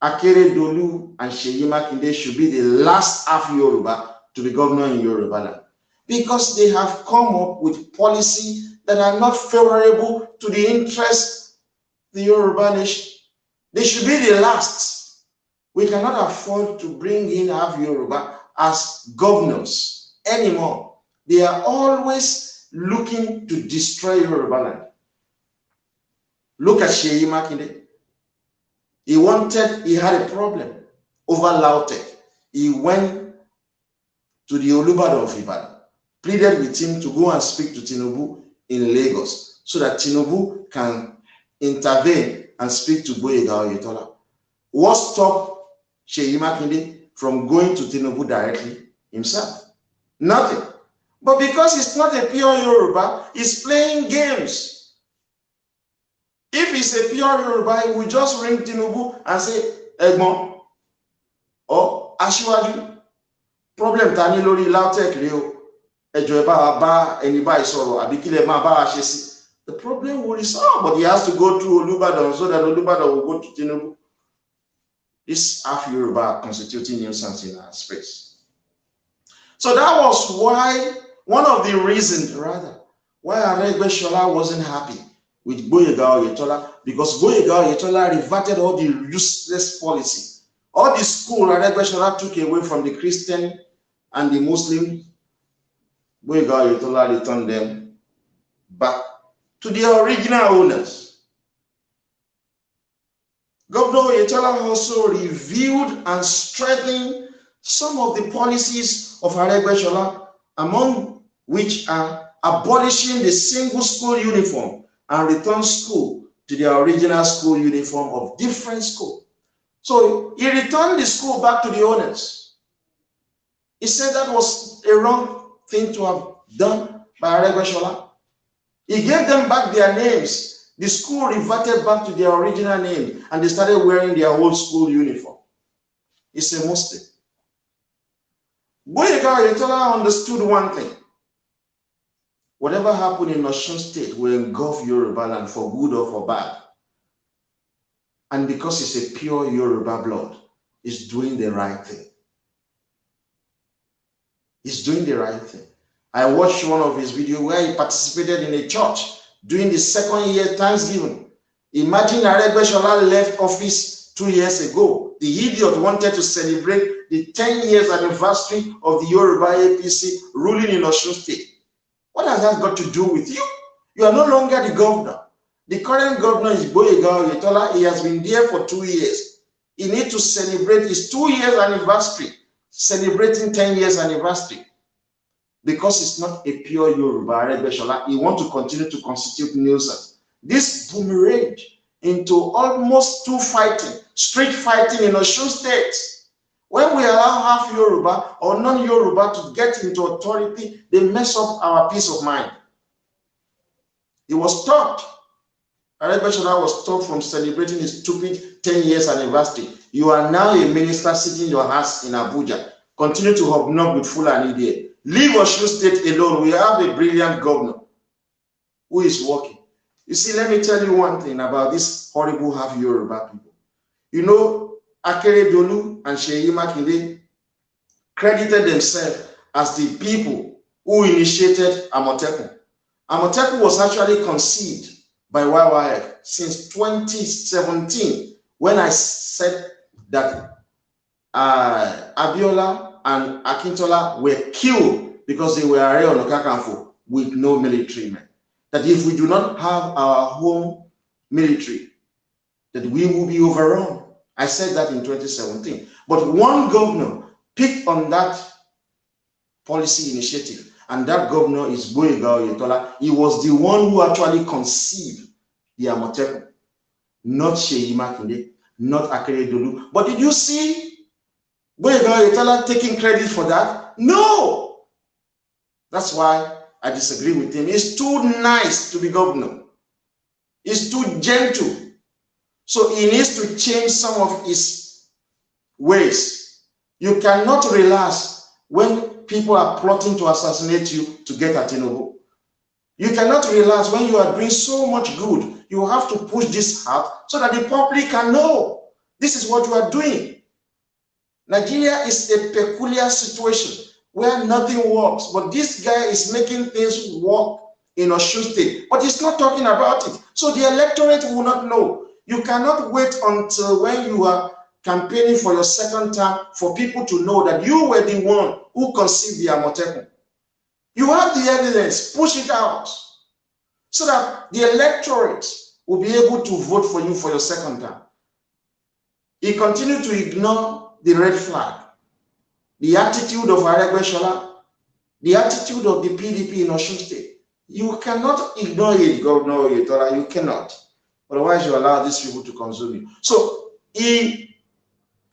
Akeredolu and Seyi Makinde should be the last half Yoruba to be governor in Yoruba land, because they have come up with policies that are not favorable to the interests of the Yoruba nation. They should be the last. We cannot afford to bring in half Yoruba as governors anymore. They are always looking to destroy Yoruba land. Look at Seyi Makinde. He had a problem over Lautech. He went to the Olubadan of Ibadan, pleaded with him to go and speak to Tinubu in Lagos so that Tinubu can intervene and speak to Gboyega Oyetola. What stopped Seyi Makinde from going to Tinubu directly himself? Nothing. But because it's not a pure Yoruba, he's playing games. If it's a pure Yoruba, he will just ring Tinubu and say, Egbon, or Asiwaju, problem tani lórí Lautech rèé o, ẹjọ́ ẹ bá wa bá ẹni báyìí sọ̀rọ̀ àbí kí lẹ máa bá wa ṣe sí. The problem will resolve, but he has to go through Olubadan so that Olubadan will go to Tinubu. This half Yoruba are constituting nuisance in our space. So that was why, one of the reasons rather, why Aregbesola wasn't happy with Gboyega Oyetola, because Gboyega Oyetola reverted all the useless policy. All the school Aregbesola took away from the Christian and the Muslim, Gboyega Oyetola returned them back to their original owners. Governor Oyetola also reviewed and strengthened some of the policies of Aregbesola, among which are abolishing the single school uniform and return school to their original school uniform of different school. So he returned the school back to the owners. He said that was a wrong thing to have done by Aregbesola. He gave them back their names. The school reverted back to their original name and they started wearing their old school uniform. It's a Muslim. Gboyega Oyetola understood one thing. Whatever happened in Osun State will engulf Yoruba land for good or for bad. And because it's a pure Yoruba blood, he's doing the right thing. He's doing the right thing. I watched one of his videos where he participated in a church during the second year Thanksgiving. Imagine Aregbesola left office 2 years ago. The idiot wanted to celebrate the 10 years anniversary of the Yoruba APC ruling in Osun State. What has that got to do with you? You are no longer the governor. The current governor is Gboyega Oyetola. He has been there for 2 years. He needs to celebrate his 2 years anniversary, celebrating 10 years anniversary. Because it's not a pure Yoruba Aregbesola, he wants to continue to constitute nuisance. This boomerang into almost street fighting in Osun State. When we allow half Yoruba or non-Yoruba to get into authority, they mess up our peace of mind. He was stopped. Aregbesola was stopped from celebrating his stupid 10 years anniversary. You are now a minister sitting in your house in Abuja. Continue to hobnob with Fulani there. Leave Osun State alone. We have a brilliant governor who is working. You see, let me tell you one thing about this horrible half Yoruba people. You know, Akeredolu and Seyi Makinde credited themselves as the people who initiated Amotekun. Amotekun was actually conceived by YYF since 2017, when I said that Abiola and Akintola were killed because they were Ààrẹ Ọ̀nà Kakanfò with no military men. That if we do not have our home military, that we will be overrun. I said that in 2017. But one governor picked on that policy initiative, and that governor is Gboyega Oyetola. He was the one who actually conceived the Amotekun, not Seyi Makinde. not Akeredolu. But did you see Gboyega Oyetola taking credit for that? No. That's why I disagree with him. He's too nice to be governor. He's too gentle. So he needs to change some of his ways. You cannot relax when people are plotting to assassinate you to get at Tinubu. You cannot relax when you are doing so much good. You have to push this out so that the public can know this is what you are doing. Nigeria is a peculiar situation where nothing works, but this guy is making things work in Osun State, but he's not talking about it. So the electorate will not know. You cannot wait until when you are campaigning for your second term for people to know that you were the one who conceived the Amotekun. You have the evidence, push it out so that the electorate will be able to vote for you for your second term. He continued to ignore the red flag, the attitude of Aregbesola, the attitude of the PDP in Osun State. You cannot ignore it, Governor Oyetola, you cannot. Otherwise, you allow these people to consume you. So he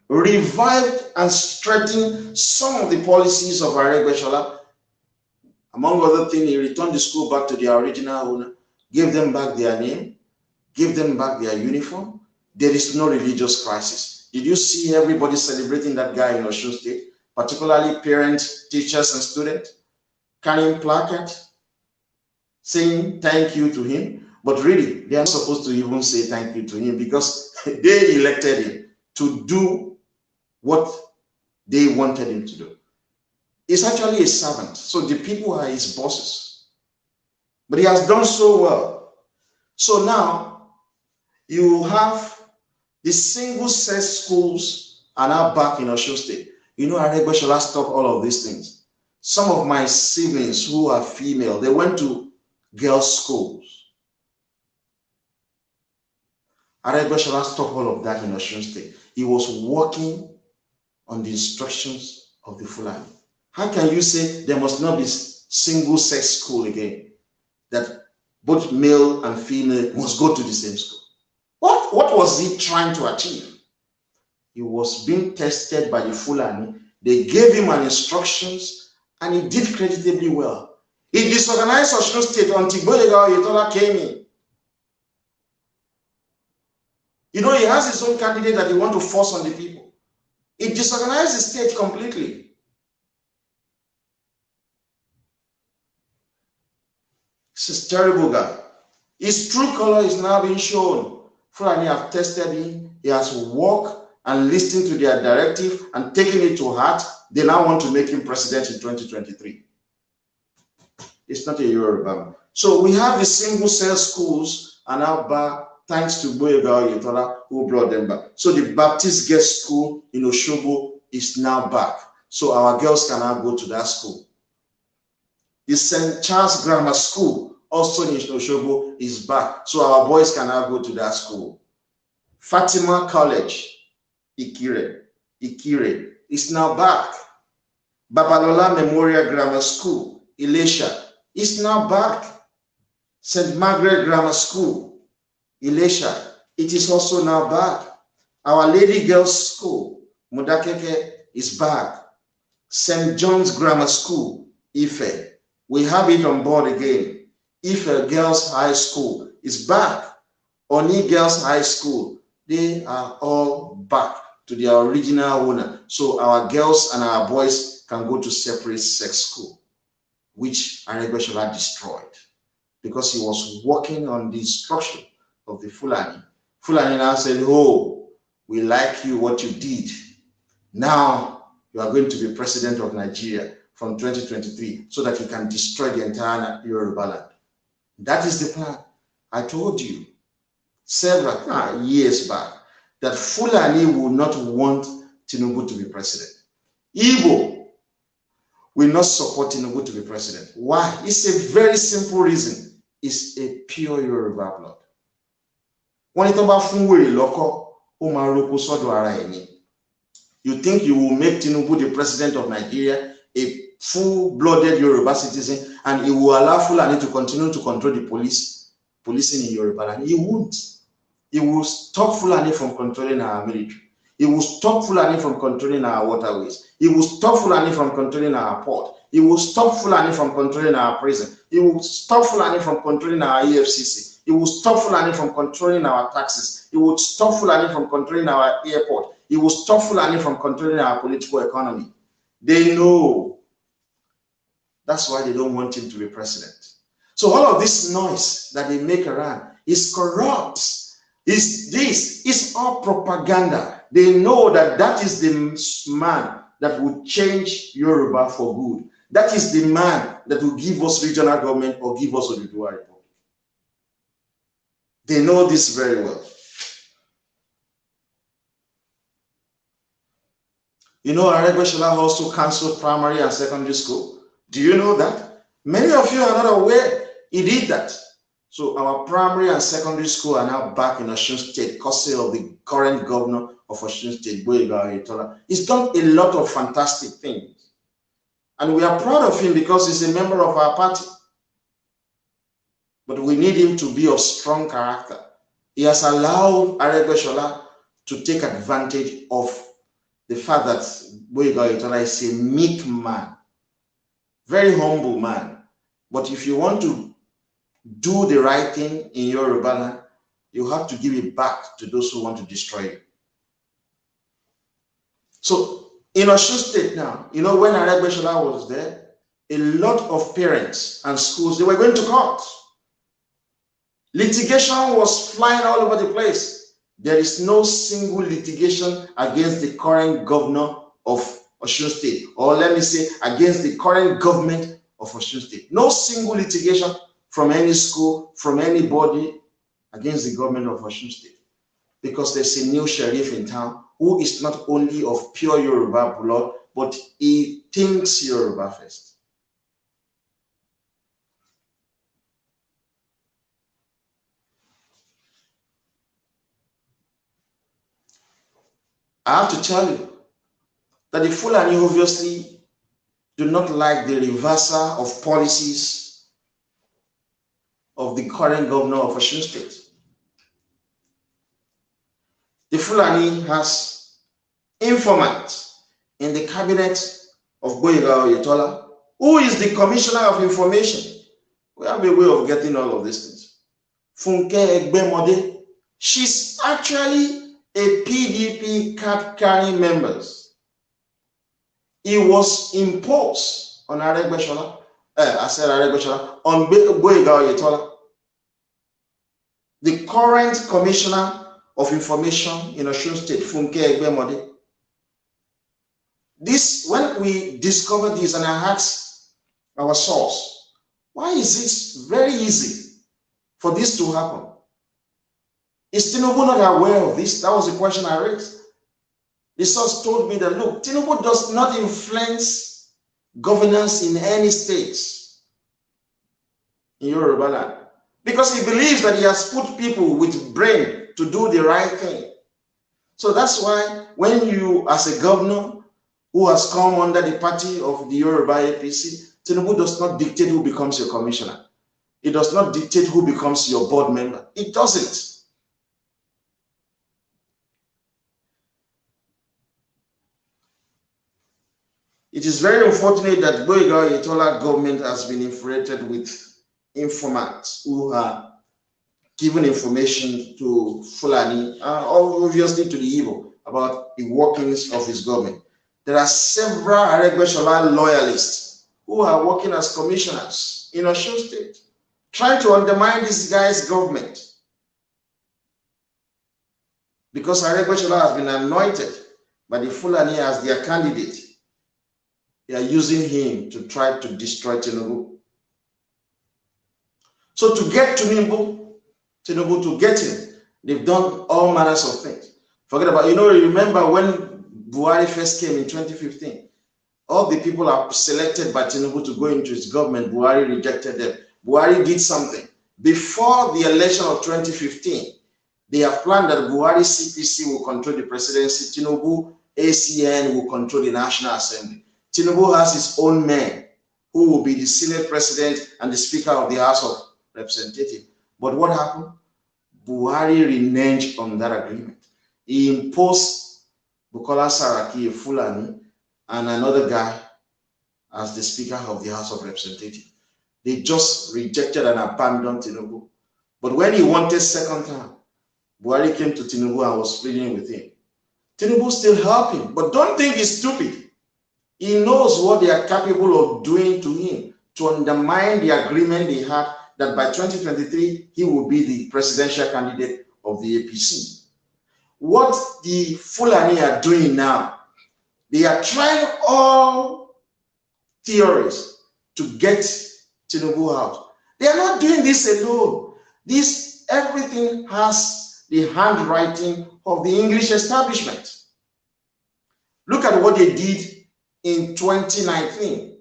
revived and strengthened some of the policies of Aregbesola. Among other things, he returned the school back to their original owner, gave them back their name, gave them back their uniform. There is no religious crisis. Did you see everybody celebrating that guy in Osun State, particularly parents, teachers, and students, carrying placards, saying thank you to him? But really, they are not supposed to even say thank you to him because they elected him to do what they wanted him to do. He's actually a servant, so the people are his bosses. But he has done so well. So now you have the single-sex schools are now back in Osun State. You know, Aregbesola stopped all of these things. Some of my siblings who are female, they went to girls' schools. Aregbesola stopped all of that in Osun State. He was working on the instructions of the Fulani. How can you say there must not be single-sex school again? That both male and female must go to the same school. What was he trying to achieve? He was being tested by the Fulani. They gave him an instructions and he did creditably well. He disorganized Osun State until Gboyega Oyetola came in. You know, he has his own candidate that he wants to force on the people. He disorganized the state completely. This is a terrible guy. His true color is now being shown. Fulani have tested him. He has walked and listened to their directive and taken it to heart. They now want to make him president in 2023. It's not a Yoruba. So we have the single-sex schools and now back thanks to Gboyega Oyetola who brought them back. So the Baptist Girls School in Osogbo is now back. So our girls can now go to that school. The St. Charles Grammar School, also in Osogbo, is back. So our boys can now go to that school. Fatima College, Ikire, is now back. Babalola Memorial Grammar School, Ilesha, is now back. St. Margaret Grammar School, Ilesha, it is also now back. Our Lady Girls School, Modakeke, is back. St. John's Grammar School, Ife, we have it on board again. Ife Girls High School is back. Oni Girls High School, they are all back to their original owner. So our girls and our boys can go to separate sex school, which Aregbesola destroyed because he was working on the instruction of the Fulani. Fulani now said, oh, we like you, what you did. Now you are going to be president of Nigeria from 2023 so that you can destroy the entire Yoruba land. That is the plan. I told you several years back that Fulani will not want Tinubu to be president. Igbo will not support Tinubu to be president. Why? It's a very simple reason. It's a pure Yoruba blood. When it about Funwere Loko, Omaroko Sodo Araeni, you think you will make Tinubu the president of Nigeria, a full-blooded Yoruba citizen, and he will allow Fulani to continue to control the policing in Yoruba land? He won't. It will stop Fulani from controlling our military. It will stop Fulani from controlling our waterways. It will stop Fulani from controlling our port. It will stop Fulani from controlling our prison. It will stop Fulani from controlling our EFCC. It will stop Fulani from controlling our taxes. It will stop Fulani from controlling our airport. It will stop Fulani from controlling our political economy. They know. That's why they don't want him to be president. So all of this noise that they make around is corrupt. Is all propaganda. They know that that is the man that will change Yoruba for good. That is the man that will give us regional government or give us a Oduduwa Republic. They know this very well. You know, Aregbesola also cancelled primary and secondary school. Do you know that? Many of you are not aware he did that. So our primary and secondary school are now back in Osun State, courtesy of the current governor of Osun State, Gboyega Oyetola. He's done a lot of fantastic things. And we are proud of him because he's a member of our party. But we need him to be of strong character. He has allowed Aregbesola to take advantage of the fact that Gboyega Oyetola is a meek man, very humble man. But if you want to do the right thing in Yoruba land, you have to give it back to those who want to destroy you. So in Osun State now, you know, when Aregbesola was there, a lot of parents and schools, they were going to court. Litigation was flying all over the place. There is no single litigation against the current governor of Osun State, or let me say, against the current government of Osun State. No single litigation from any school, from anybody against the government of Osun State. Because there's a new sheriff in town who is not only of pure Yoruba blood, but he thinks Yoruba first. I have to tell you that the Fulani obviously do not like the reversal of policies of the current governor of Osun State. The Fulani has informants in the cabinet of Gboyega Oyetola, who is the commissioner of information. We have a way of getting all of these things. Funke Egbemode, she's actually a PDP card-carrying member. It was imposed on Aregbesola, on Gboyega Oyetola. The current commissioner of information in Osun State, Funke Egbemode. This, when we discovered this, and I asked our source, why is it very easy for this to happen? Is Tinubu not aware of this? That was the question I raised. The source told me that, look, Tinubu does not influence governance in any states in Yoruba land, because he believes that he has put people with brain to do the right thing. So that's why when you, as a governor who has come under the party of the Yoruba APC, Tinubu does not dictate who becomes your commissioner. It does not dictate who becomes your board member. It doesn't. It is very unfortunate that Gboyega Oyetola government has been infiltrated with informants who are giving information to Fulani, obviously to the Igbo, about the workings of his government. There are several Aregbesola loyalists who are working as commissioners in Osun State, trying to undermine this guy's government. Because Aregbesola has been anointed by the Fulani as their candidate, they are using him to try to destroy Tinubu. So to get Tinubu to get him, they've done all manners of things. Forget about, remember when Buhari first came in 2015, all the people are selected by Tinubu to go into his government. Buhari rejected them. Buhari did something. Before the election of 2015, they have planned that Buhari CPC will control the presidency, Tinubu ACN will control the National Assembly. Tinubu has his own men who will be the Senate President and the Speaker of the House of Representatives. But what happened? Buhari reneged on that agreement. He imposed Bukola Saraki, a Fulani, and another guy as the Speaker of the House of Representatives. They just rejected and abandoned Tinubu. But when he wanted second term, Buhari came to Tinubu and was pleading with him. Tinubu still helped him, but don't think he's stupid. He knows what they are capable of doing to him to undermine the agreement they had that by 2023, he will be the presidential candidate of the APC. What the Fulani are doing now, they are trying all theories to get Tinubu out. They are not doing this alone. Everything has the handwriting of the English establishment. Look at what they did in 2019.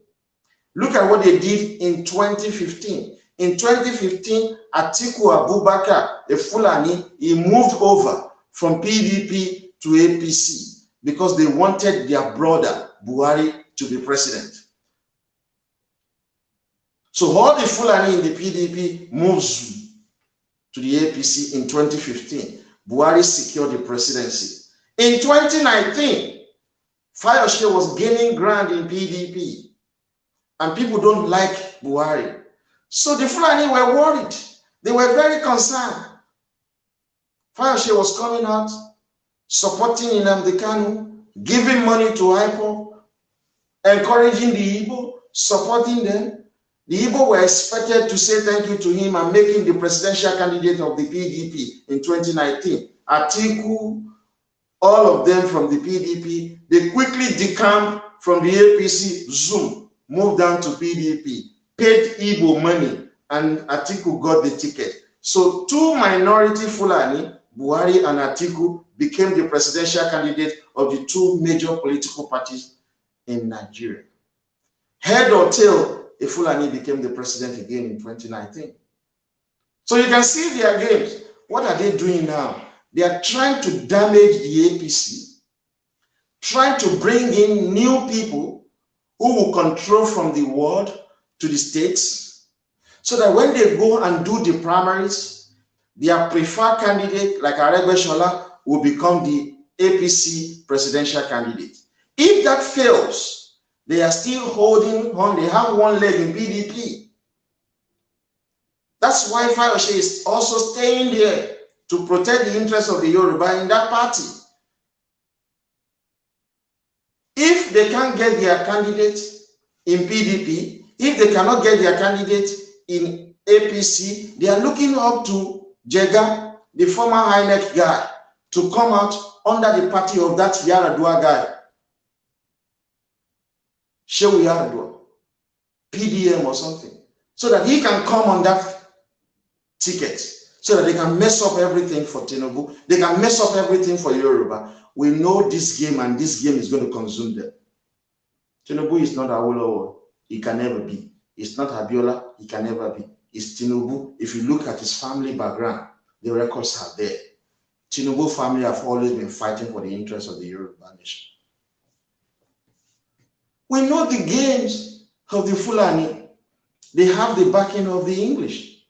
Look at what they did in 2015. In 2015, Atiku Abubakar, a Fulani, he moved over from PDP to APC because they wanted their brother, Buhari, to be president. So all the Fulani in the PDP moves to the APC in 2015. Buhari secured the presidency. In 2019, Fayose was gaining ground in PDP, and people don't like Buhari. So the Fulani were worried. They were very concerned. Fayose was coming out, supporting Nnamdi Kanu, giving money to IPOB, encouraging the Igbo, supporting them. The Igbo were expected to say thank you to him and make him the presidential candidate of the PDP in 2019. Atiku, all of them from the PDP, they quickly decamped from the APC, zoom, moved down to PDP, paid Igbo money, and Atiku got the ticket. So two minority Fulani, Buhari and Atiku, became the presidential candidate of the two major political parties in Nigeria. Head or tail, a Fulani became the president again in 2019. So you can see their games. What are they doing now? They are trying to damage the APC, trying to bring in new people who will control from the ward to the states, so that when they go and do the primaries, their preferred candidate, like Aregbesola, will become the APC presidential candidate. If that fails, they are still holding on. They have one leg in PDP. That's why Fayose is also staying there to protect the interests of the Yoruba in that party. If they can't get their candidate in PDP, if they cannot get their candidate in APC, they are looking up to Jega, the former INEC guy, to come out under the party of that Yaradua guy. Shehu Yaradua, PDM or something, so that he can come on that ticket, so that they can mess up everything for Tinubu, they can mess up everything for Yoruba. We know this game, and this game is going to consume them. Tinubu is not Awolowo, he can never be. It's not Abiola, he can never be. It's Tinubu. If you look at his family background, the records are there. Tinubu family have always been fighting for the interests of the Yoruba nation. We know the games of the Fulani. They have the backing of the English.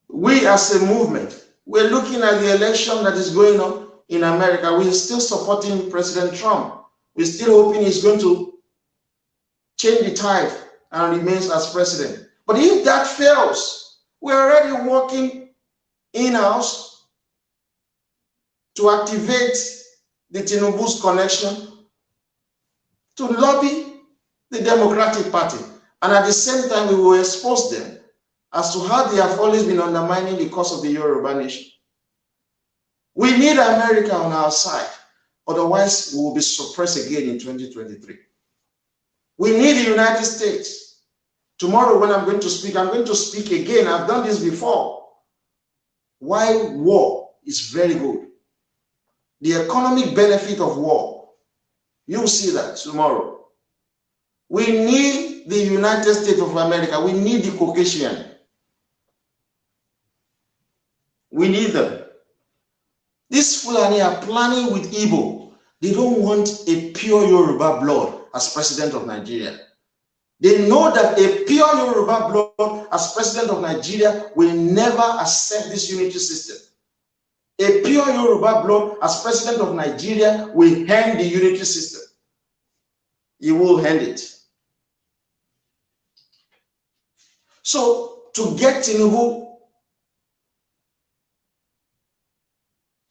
We as a movement, we're looking at the election that is going on in America. We're still supporting President Trump. We're still hoping he's going to change the tide and remains as president. But if that fails, we're already working in-house to activate the Tinubu's connection, to lobby the Democratic Party. And at the same time, we will expose them as to how they have always been undermining the cause of the Yoruba nation. We need America on our side. Otherwise, we will be suppressed again in 2023. We need the United States. Tomorrow when I'm going to speak again. I've done this before. Why war is very good. The economic benefit of war. You'll see that tomorrow. We need the United States of America. We need the Caucasian. We need them. These Fulani are planning with Igbo. They don't want a pure Yoruba blood as president of Nigeria. They know that a pure Yoruba blood as president of Nigeria will never accept this unity system. A pure Yoruba blood as president of Nigeria will end the unity system. He will end it. So to get Tinubu,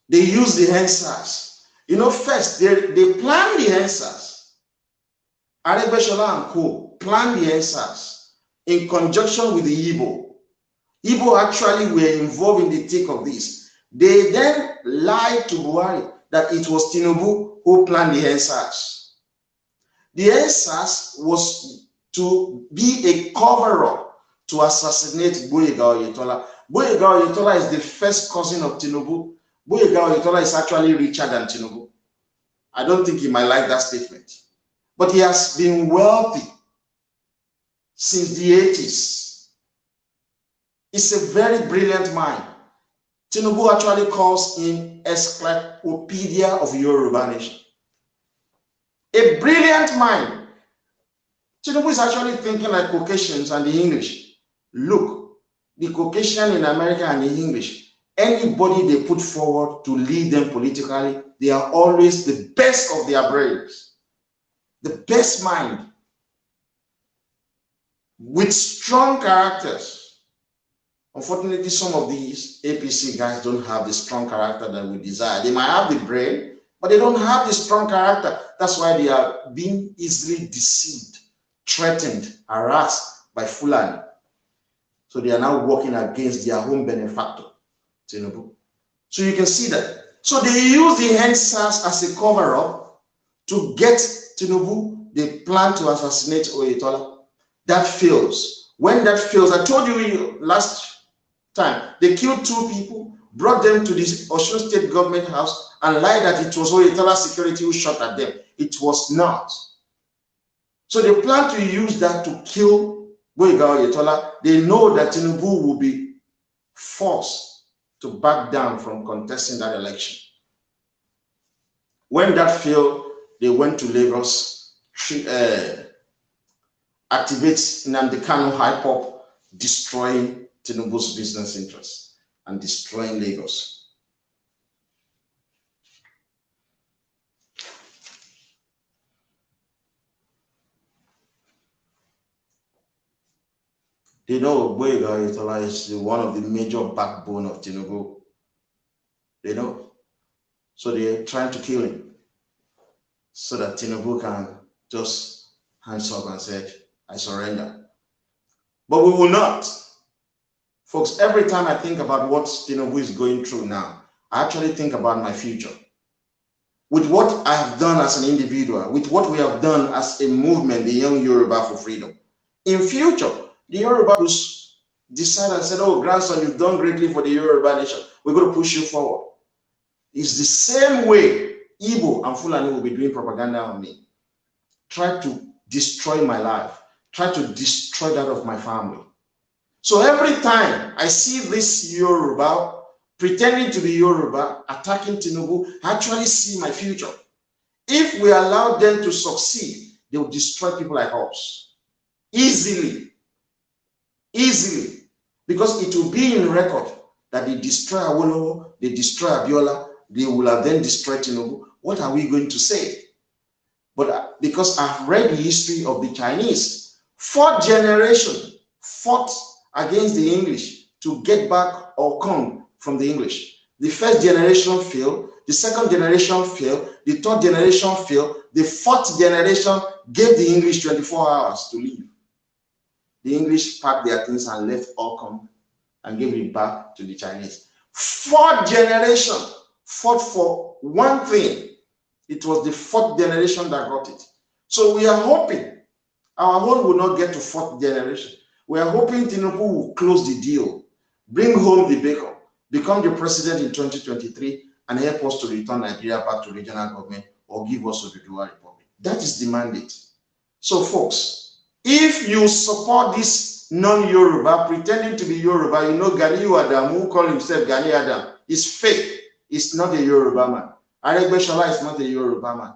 they use the EndSARS. You know, first they plan the EndSARS. Aregbesola and co. planned the EndSARS in conjunction with the Igbo. Igbo actually were involved in the thick of this. They then lied to Buhari that it was Tinubu who planned the EndSARS. The EndSARS was to be a cover-up to assassinate Gboyega Oyetola. Gboyega Oyetola is the first cousin of Tinubu. Gboyega Oyetola is actually richer than Tinubu. I don't think he might like that statement. But he has been wealthy since the 80s. He's a very brilliant mind. Tinubu actually calls him encyclopedia of Yoruba nation. A brilliant mind. Tinubu is actually thinking like Caucasians and the English. Look, the Caucasian in America and the English, anybody they put forward to lead them politically, they are always the best of their brains, the best mind, with strong characters. Unfortunately, some of these APC guys don't have the strong character that we desire. They might have the brain, but they don't have the strong character. That's why they are being easily deceived, threatened, harassed by Fulani. So they are now working against their own benefactor, Tinubu. So you can see that. So they use the EndSARS as a cover-up to get Tinubu. They plan to assassinate Oyetola. That fails. When that fails, I told you last time, they killed 2 people, brought them to the Osun State government house, and lied that it was Oyetola security who shot at them. It was not. So they plan to use that to kill Gboyega Oyetola. They know that Tinubu will be forced to back down from contesting that election. When that failed, they went to Lagos, activate Nnamdi Kanu hype-up, destroying Tinubu's business interests and destroying Lagos. They know Gboyega Oyetola is one of the major backbone of Tinubu. They know. So they're trying to kill him so that Tinubu can just hands up and say, I surrender. But we will not. Folks, every time I think about what Tinubu is going through now, I actually think about my future. With what I have done as an individual, with what we have done as a movement, the Young Yoruba for Freedom. In future, the Yoruba will decide and said, oh, grandson, you've done greatly for the Yoruba nation. We're going to push you forward. It's the same way Igbo and Fulani will be doing propaganda on me. Try to destroy my life. Try to destroy that of my family. So every time I see this Yoruba pretending to be Yoruba, attacking Tinubu, I actually see my future. If we allow them to succeed, they will destroy people like us. Easily. Easily. Because it will be in record that they destroy Awolowo, they destroy Abiola, they will have then destroyed Tinubu. What are we going to say? But because I've read the history of the Chinese, 4th generation fought against the English to get back or come from the English. The 1st generation failed, the 2nd generation failed, the 3rd generation failed, the 4th generation gave the English 24 hours to leave. The English packed their things and left Ockham and gave it back to the Chinese. 4th generation fought for one thing. It was the 4th generation that got it. So we are hoping our own will not get to 4th generation. We are hoping Tinubu will close the deal, bring home the bacon, become the president in 2023, and help us to return Nigeria back to regional government or give us a Oduduwa Republic. That is the mandate. So folks, if you support this non-Yoruba, pretending to be Yoruba, you know Ganiyu Adam, who call himself Gani Adam, is fake. He's not a Yoruba man. Aregbesola is not a Yoruba man.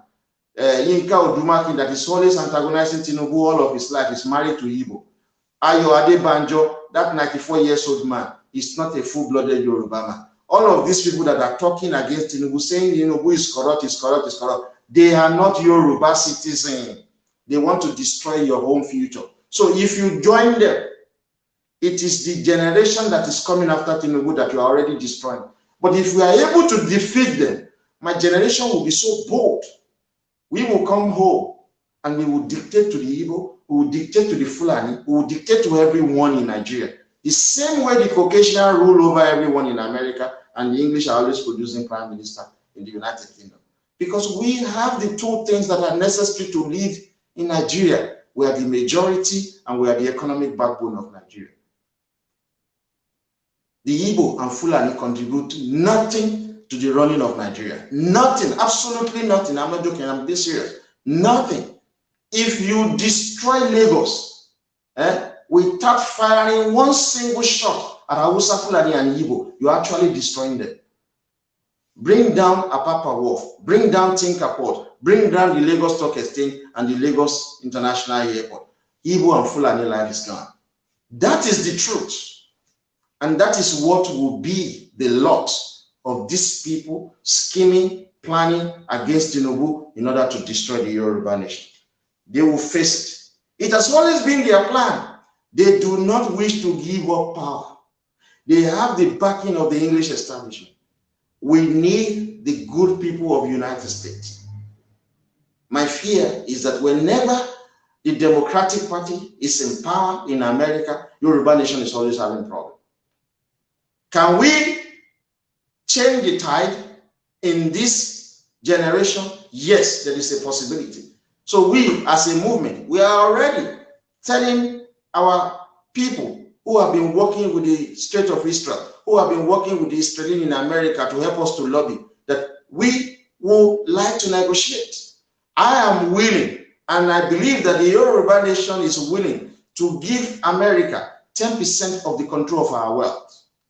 Yinka Odumaki, that is always antagonizing Tinubu all of his life, is married to Igbo. Ayo Adebanjo, that 94-year-old man, is not a full-blooded Yoruba man. All of these people that are talking against Tinubu, saying Tinubu is corrupt, they are not Yoruba citizens. They want to destroy your home future. So if you join them, it is the generation that is coming after Tinubu that you are already destroying. But if we are able to defeat them, my generation will be so bold. We will come home and we will dictate to the Igbo, we will dictate to the Fulani, we will dictate to everyone in Nigeria. The same way the Caucasian rule over everyone in America and the English are always producing prime minister in the United Kingdom. Because we have the two things that are necessary to live in Nigeria. We are the majority and we are the economic backbone of Nigeria. The Igbo and Fulani contribute nothing to the running of Nigeria. Nothing, absolutely nothing. I'm not joking, I'm this serious. Nothing. If you destroy Lagos, without firing one single shot at Hausa, Fulani, and Igbo, you're actually destroying them. Bring down Apapa Wharf, bring down Tinker Port, bring down the Lagos Stock Exchange and the Lagos International Airport. Igbo and Fulani life is gone. That is the truth. And that is what will be the lot of these people scheming, planning against Tinubu in order to destroy the Yoruba nation. They will face it. It has always been their plan. They do not wish to give up power. They have the backing of the English establishment. We need the good people of the United States. My fear is that whenever the Democratic Party is in power in America, Yoruba nation is always having problems. Can we change the tide in this generation? Yes, there is a possibility. So we, as a movement, we are already telling our people who have been working with the State of Israel, who have been working with the Israelis in America to help us to lobby, that we would like to negotiate. I am willing, and I believe that the Yoruba nation is willing to give America 10% of the control of our wealth.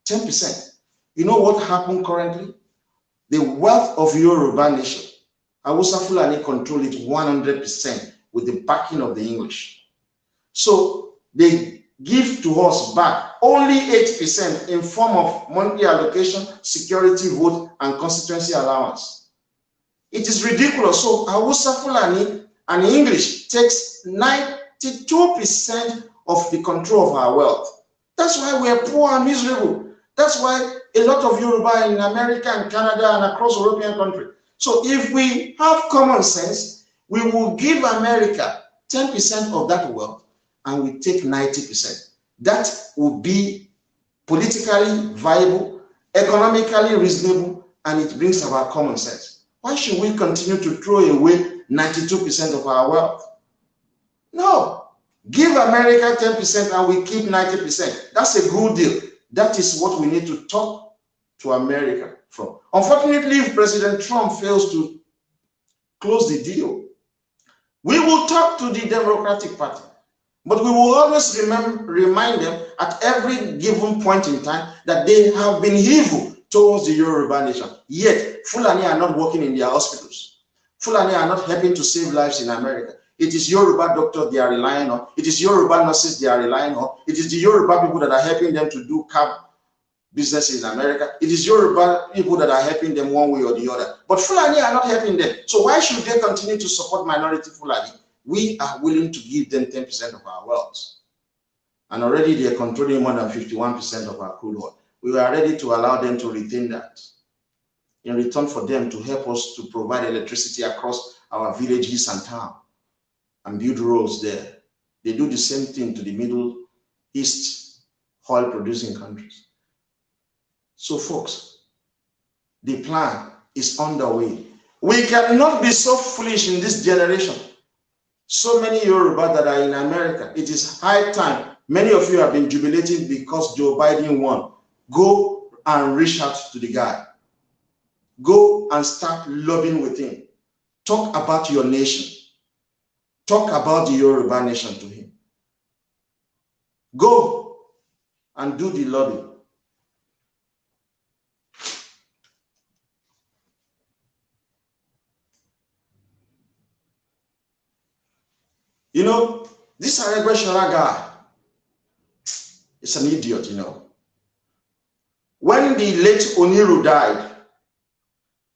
10%. You know what happened currently? The wealth of Yoruba nation, Hausa Fulani control it 100% with the backing of the English. So they give to us back only 8% in form of monthly allocation, security vote, and constituency allowance. It is ridiculous. So Hausa Fulani and English takes 92% of the control of our wealth. That's why we are poor and miserable. That's why a lot of Yoruba in America and Canada and across European countries. So if we have common sense, we will give America 10% of that wealth and we take 90%. That would be politically viable, economically reasonable, and it brings about common sense. Why should we continue to throw away 92% of our wealth? No. Give America 10% and we keep 90%. That's a good deal. That is what we need to talk to America from. Unfortunately, if President Trump fails to close the deal, we will talk to the Democratic Party. But we will always remind them at every given point in time that they have been evil towards the Yoruba nation. Yet, Fulani are not working in their hospitals. Fulani are not helping to save lives in America. It is Yoruba doctors they are relying on. It is Yoruba nurses they are relying on. It is the Yoruba people that are helping them to do cab business in America. It is Yoruba people that are helping them one way or the other. But Fulani are not helping them. So why should they continue to support minority Fulani? We are willing to give them 10% of our wealth. And already they are controlling more than 51% of our crude oil. We are ready to allow them to retain that in return for them to help us to provide electricity across our villages and towns and build roads there. They do the same thing to the Middle East oil producing countries. So folks, the plan is underway. We cannot be so foolish in this generation. So many Yoruba that are in America, it is high time. Many of you have been jubilating because Joe Biden won. Go and reach out to the guy. Go and start lobbying with him. Talk about your nation. Talk about the Yoruba nation to him. Go and do the lobby. You know, this Aregbesola guy is an idiot, you know. When the late Oniru died,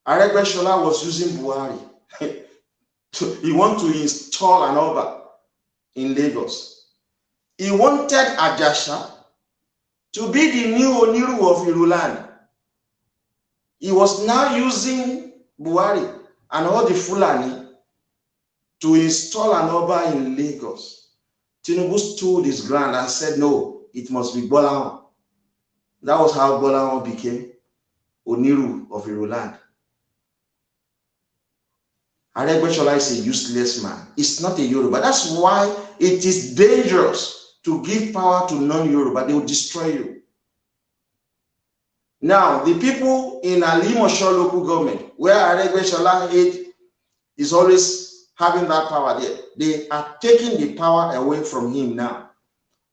Aregbesola was using Buhari. He wanted to install an Oba in Lagos. He wanted Ajasha to be the new Oniru of Iruland. He was now using Buhari and all the Fulani to install an Oba in Lagos. Tinubu stood his ground and said, no, it must be Gbolahan. That was how Gbolahan became Oniru of Iruland. Aregbesola is a useless man. It's not a Yoruba. That's why it is dangerous to give power to non-Yoruba. They will destroy you. Now, the people in Alimosho local government, where Aregbesola is always having that power there, they are taking the power away from him now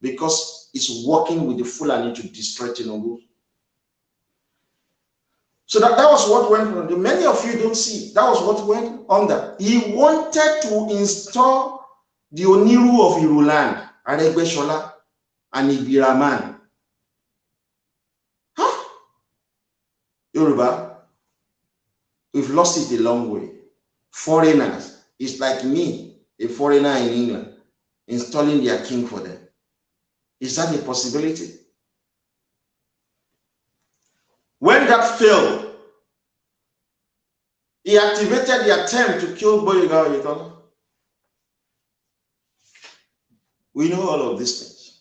because he's working with the Fulani to destroy Tinubu. So that was what went on. Many of you don't see. That was what went on there. He wanted to install the Oniru of Iruland, Aregbesola, and Ibiraman. Huh? Yoruba, we've lost it a long way. Foreigners, it's like me, a foreigner in England, installing their king for them. Is that a possibility? When that failed, he activated the attempt to kill Gboyega Oyetola. We know all of these things.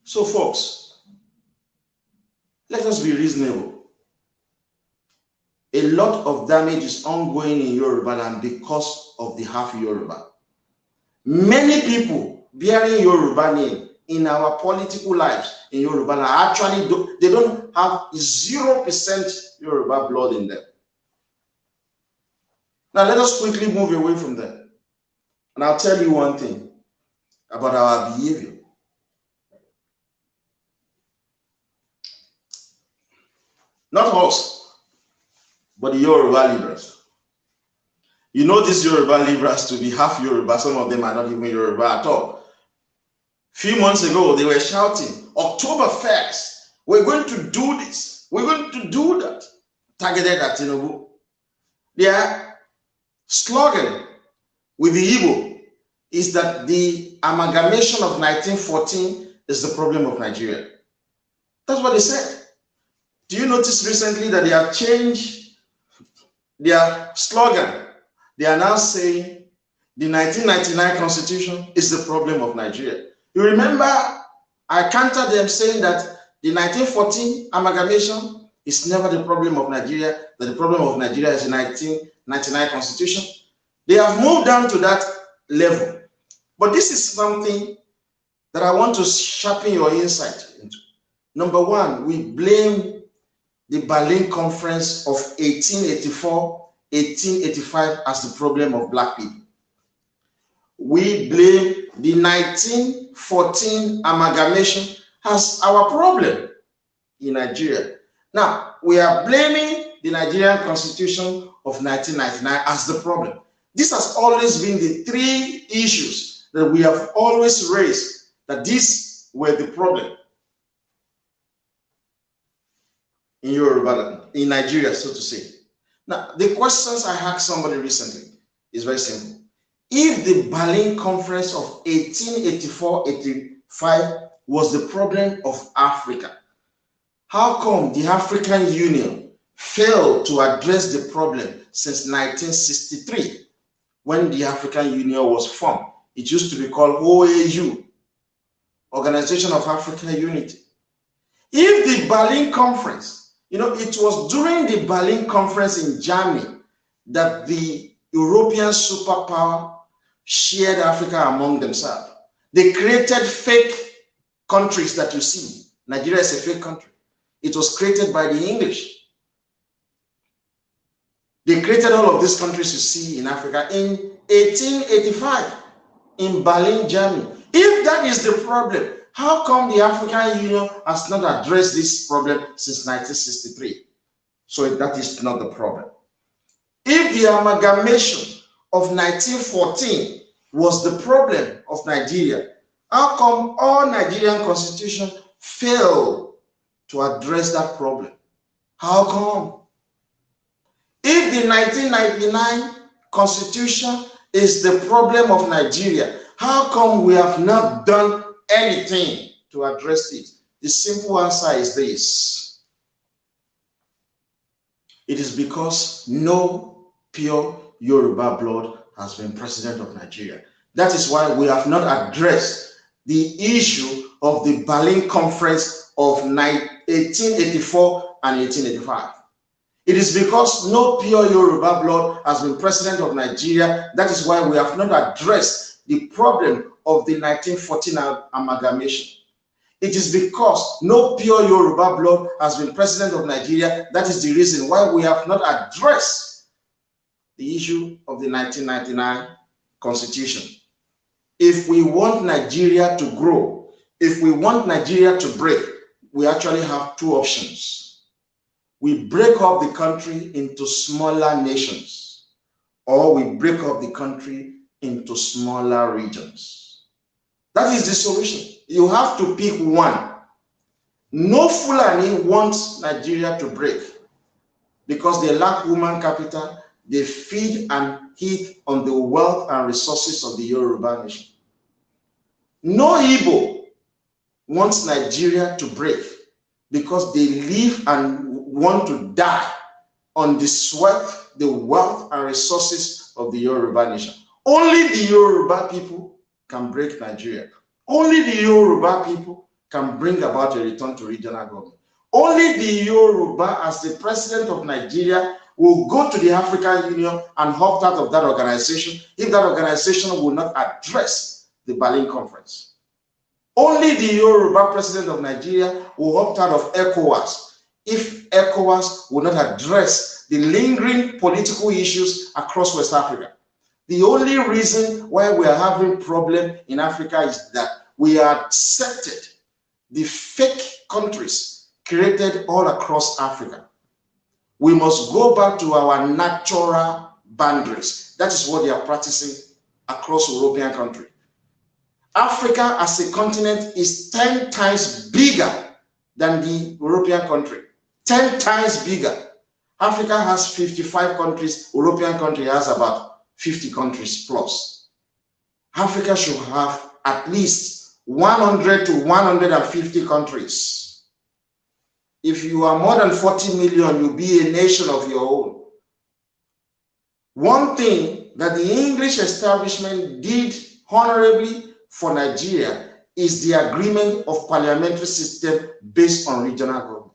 So, folks, let us be reasonable. A lot of damage is ongoing in Yoruba land because of the half Yoruba. Many people bearing Yoruba name in our political lives in Yoruba land actually they don't have 0% Yoruba blood in them. Now let us quickly move away from that. And I'll tell you one thing about our behavior. Not us, but the Yoruba liberals. You know these Yoruba liberals to be half Yoruba. Some of them are not even Yoruba at all. Few months ago, they were shouting, October 1st, we're going to do this, we're going to do that, targeted at Tinubu. Their slogan with the Igbo is that the amalgamation of 1914 is the problem of Nigeria. That's what they said. Do you notice recently that they have changed their slogan? They are now saying the 1999 Constitution is the problem of Nigeria. You remember, I countered them saying that the 1914 amalgamation is never the problem of Nigeria, that the problem of Nigeria is the 1999 Constitution. They have moved down to that level. But this is something that I want to sharpen your insight into. Number one, we blame the Berlin Conference of 1884, 1885 as the problem of black people. We blame the 1914 amalgamation as our problem in Nigeria. Now, we are blaming the Nigerian Constitution of 1999 as the problem. This has always been the three issues that we have always raised, that these were the problem in Yoruba, in Nigeria, so to say. Now, the questions I asked somebody recently is very simple. If the Berlin Conference of 1884-85 was the problem of Africa, how come the African Union failed to address the problem since 1963, when the African Union was formed? It used to be called OAU, Organization of African Unity. If the Berlin Conference, you know, it was during the Berlin Conference in Germany that the European superpower shared Africa among themselves. They created fake countries that you see. Nigeria is a fake country. It was created by the English. They created all of these countries you see in Africa in 1885 in Berlin, Germany. If that is the problem, how come the African Union has not addressed this problem since 1963? So that is not the problem. If the amalgamation of 1914 was the problem of Nigeria. How come all Nigerian constitution failed to address that problem? How come? If the 1999 constitution is the problem of Nigeria, how come we have not done anything to address it? The simple answer is this. It is because no pure Yoruba blood has been president of Nigeria. That is why we have not addressed the issue of the Berlin Conference of 1884 and 1885. It is because no pure Yoruba blood has been president of Nigeria. That is why we have not addressed the problem of the 1914 amalgamation. It is because no pure Yoruba blood has been president of Nigeria. That is the reason why we have not addressed the issue of the 1999 constitution. If we want Nigeria to grow, if we want Nigeria to break, we actually have two options. We break up the country into smaller nations, or we break up the country into smaller regions. That is the solution. You have to pick one. No Fulani wants Nigeria to break because they lack human capital. They feed and eat on the wealth and resources of the Yoruba nation. No Igbo wants Nigeria to break because they live and want to die on the sweat, the wealth and resources of the Yoruba nation. Only the Yoruba people can break Nigeria. Only the Yoruba people can bring about a return to regional government. Only the Yoruba, as the president of Nigeria, will go to the African Union and opt out of that organization if that organization will not address the Berlin Conference. Only the Yoruba president of Nigeria will opt out of ECOWAS if ECOWAS will not address the lingering political issues across West Africa. The only reason why we are having problem in Africa is that we accepted the fake countries created all across Africa. We must go back to our natural boundaries. That is what they are practicing across European countries. Africa as a continent is 10 times bigger than the European country. 10 times bigger. Africa has 55 countries. European country has about 50 countries plus. Africa should have at least 100 to 150 countries. If you are more than 40 million, you'll be a nation of your own. One thing that the English establishment did honorably for Nigeria is the agreement of parliamentary system based on regional government.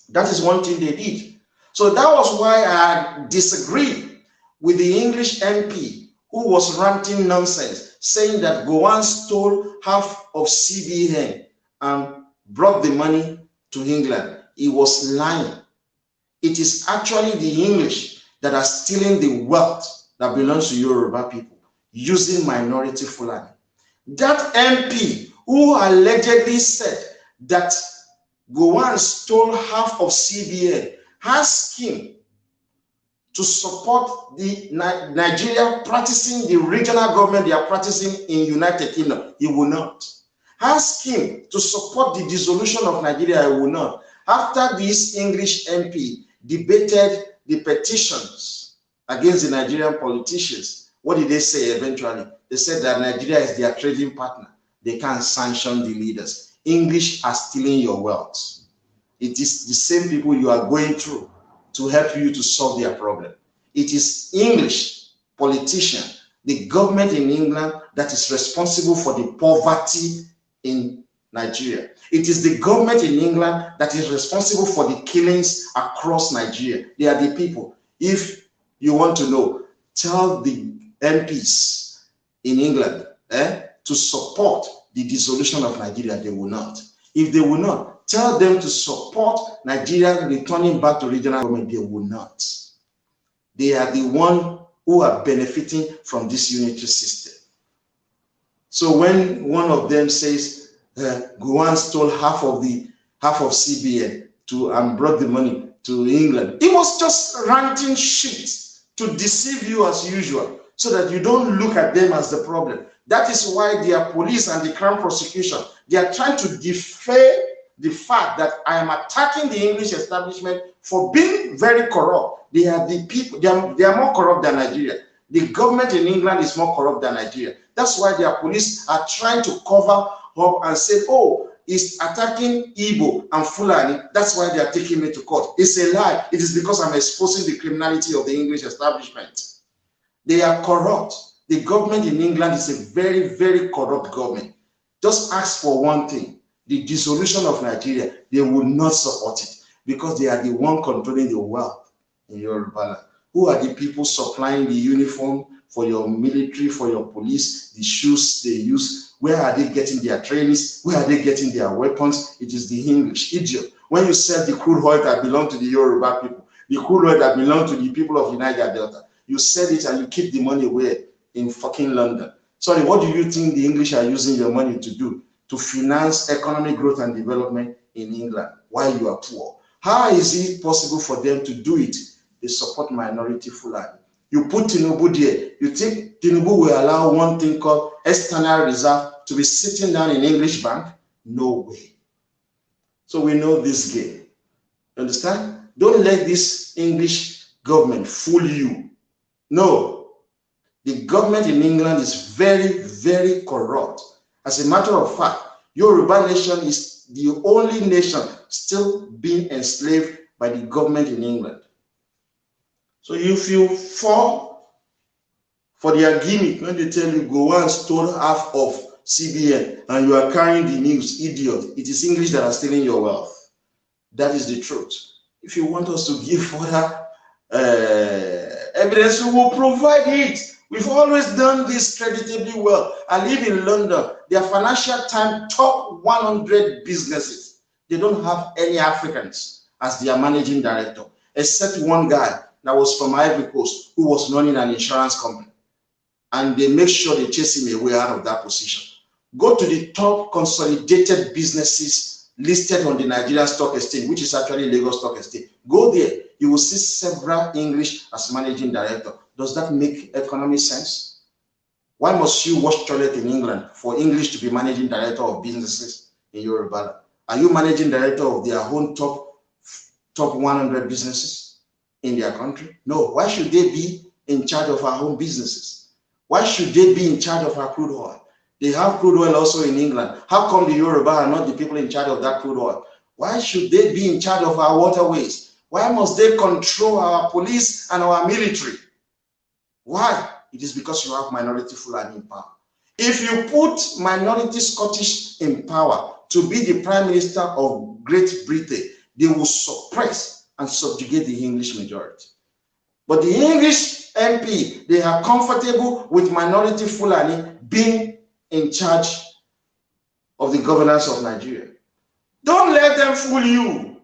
That is one thing they did. So that was why I disagreed with the English MP who was ranting nonsense, saying that Gowon stole half of CBN and brought the money to England. He was lying. It is actually the English that are stealing the wealth that belongs to Yoruba people using minority Fulani. That MP who allegedly said that Gowon stole half of CBN, asked him to support the Nigeria practicing the regional government they are practicing in United Kingdom. He will not. Ask him to support the dissolution of Nigeria. He will not. After this English MP debated the petitions against the Nigerian politicians, what did they say eventually? They said that Nigeria is their trading partner. They can't sanction the leaders. English are stealing your wealth. It is the same people you are going through to help you to solve their problem. It is English politician, the government in England, that is responsible for the poverty in Nigeria. It is the government in England that is responsible for the killings across Nigeria. They are the people. If you want to know, tell the MPs in England to support the dissolution of Nigeria. They will not. If they will not, tell them to support Nigeria returning back to regional government. They will not. They are the one who are benefiting from this unitary system. So when one of them says Gowon stole half of CBN and brought the money to England, he was just ranting shit to deceive you as usual, so that you don't look at them as the problem. That is why their police and the Crown prosecution, they are trying to defy the fact that I am attacking the English establishment for being very corrupt. They are the people, they are more corrupt than Nigeria. The government in England is more corrupt than Nigeria. That's why their police are trying to cover up and say, oh, he's attacking Igbo and Fulani. That's why they are taking me to court. It's a lie. It is because I'm exposing the criminality of the English establishment. They are corrupt. The government in England is a very, very corrupt government. Just ask for one thing, the dissolution of Nigeria. They will not support it because they are the one controlling the wealth in Yoruba land. Who are the people supplying the uniform for your military, for your police, the shoes they use? Where are they getting their trainings? Where are they getting their weapons? It is the English. Idiot. When you sell the crude oil that belong to the Yoruba people, the crude oil that belong to the people of the Niger Delta, you sell it and you keep the money where? In fucking London. Sorry, what do you think the English are using your money to do? To finance economic growth and development in England while you are poor. How is it possible for them to do it? They support minority Fulani. You put Tinubu there. You think Tinubu will allow one thing called external reserve to be sitting down in English bank? No way. So we know this game. Understand? Don't let this English government fool you. No. The government in England is very, very corrupt. As a matter of fact, Yoruba nation is the only nation still being enslaved by the government in England. So if you fall for their gimmick, when they tell you go and store half of CBN and you are carrying the news, idiot, it is English that are stealing your wealth. That is the truth. If you want us to give further evidence, we will provide it. We've always done this creditably well. I live in London. Their Financial Times top 100 businesses. They don't have any Africans as their managing director, except one guy that was from Ivory Coast who was running an insurance company. And they make sure they chase him away out of that position. Go to the top consolidated businesses listed on the Nigerian Stock Exchange, which is actually Lagos Stock Exchange. Go there. You will see several English as managing director. Does that make economic sense? Why must you wash toilet in England for English to be managing director of businesses in Yoruba? Are you managing director of their own top 100 businesses in their country? No. Why should they be in charge of our own businesses? Why should they be in charge of our crude oil? They have crude oil also in England. How come the Yoruba are not the people in charge of that crude oil? Why should they be in charge of our waterways? Why must they control our police and our military? Why? It is because you have minority Fulani in power. If you put minority Scottish in power to be the Prime Minister of Great Britain, they will suppress and subjugate the English majority. But the English MP, they are comfortable with minority Fulani being in charge of the governance of Nigeria. Don't let them fool you.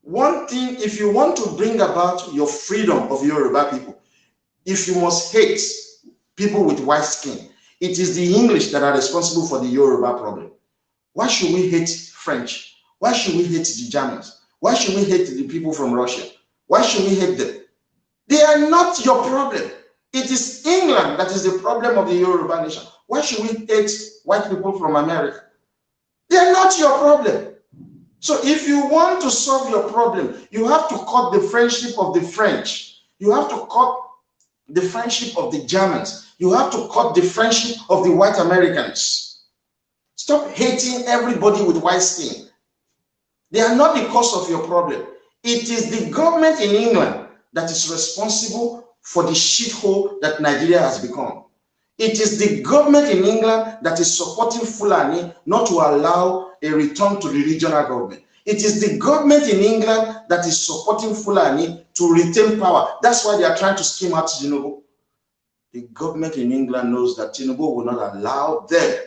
One thing, if you want to bring about your freedom of Yoruba people, if you must hate people with white skin, it is the English that are responsible for the Yoruba problem. Why should we hate French? Why should we hate the Germans? Why should we hate the people from Russia? Why should we hate them? They are not your problem. It is England that is the problem of the Yoruba nation. Why should we hate white people from America? They are not your problem. So if you want to solve your problem, you have to cut the friendship of the French. You have to cut the friendship of the Germans. You have to cut the friendship of the white Americans. Stop hating everybody with white skin. They are not the cause of your problem. It is the government in England that is responsible for the shithole that Nigeria has become. It is the government in England that is supporting Fulani not to allow a return to the regional government. It is the government in England that is supporting Fulani to retain power. That's why they are trying to scheme out Tinubu. The government in England knows that Tinubu will not allow them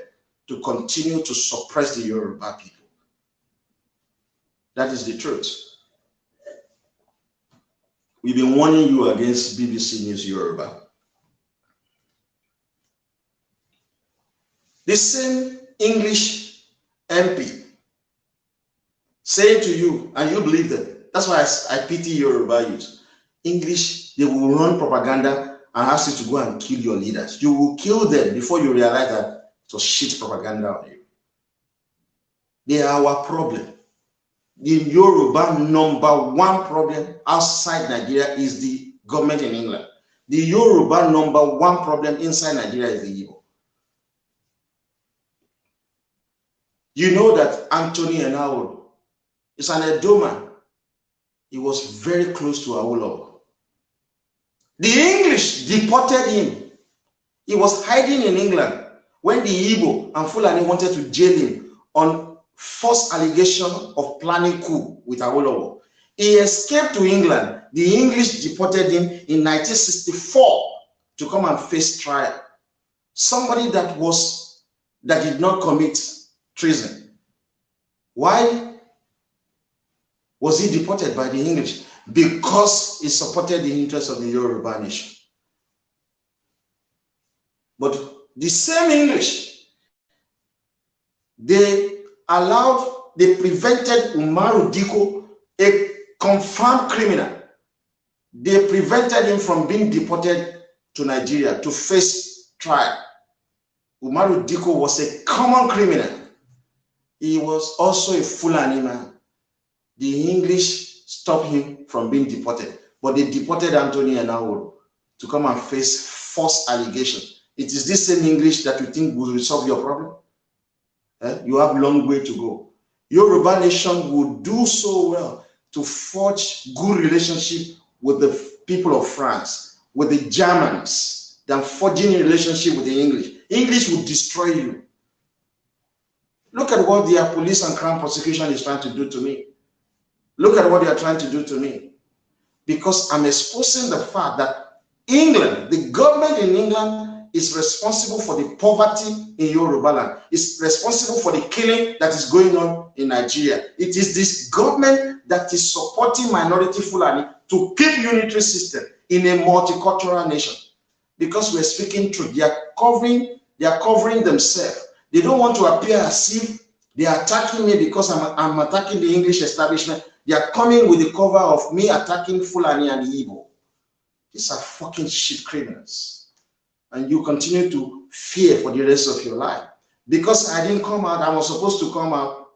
to continue to suppress the Yoruba people. That is the truth. We've been warning you against BBC News Yoruba. The same English MP saying to you, and you believe them. That's why I pity Yoruba youth. English, they will run propaganda and ask you to go and kill your leaders. You will kill them before you realize that it was shit propaganda on you. They are our problem. The Yoruba #1 problem outside Nigeria is the government in England. The Yoruba #1 problem inside Nigeria is the Igbo. You know that Anthony Enahoro is an Edo man. He was very close to Awolowo. The English deported him. He was hiding in England when the Igbo and Fulani wanted to jail him on false allegation of planning coup with Awolowo. He escaped to England. The English deported him in 1964 to come and face trial. Somebody that did not commit treason. Why was he deported by the English? Because he supported the interests of the Yoruba nation. But the same English, they prevented Umaru Diko, a confirmed criminal. They prevented him from being deported to Nigeria to face trial. Umaru Diko was a common criminal. He was also a Fulani man. The English stopped him from being deported, but they deported Anthony Enahoro to come and face false allegations. It is this same English that you think will resolve your problem? You have a long way to go. Yoruba nation will do so well to forge good relationship with the people of France, with the Germans, than forging a relationship with the English. English will destroy you. Look at what their police and crown prosecution is trying to do to me. Look at what they are trying to do to me. Because I'm exposing the fact that England, the government in England, is responsible for the poverty in Yoruba land. It's responsible for the killing that is going on in Nigeria. It is this government that is supporting minority Fulani to keep unitary system in a multicultural nation. Because we're speaking truth. They are covering themselves. They don't want to appear as if they are attacking me because I'm attacking the English establishment. They are coming with the cover of me attacking Fulani and Igbo. These are fucking shit criminals. And you continue to fear for the rest of your life. Because I didn't come out, I was supposed to come out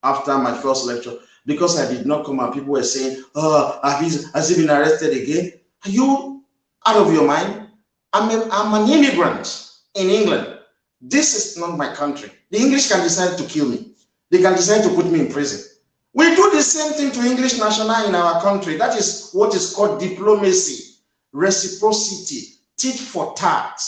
after my first lecture. Because I did not come out, people were saying, oh, has he been arrested again? Are you out of your mind? I'm an immigrant in England. This is not my country. The English can decide to kill me. They can decide to put me in prison. We do the same thing to English national in our country. That is what is called diplomacy, reciprocity, tit for tat.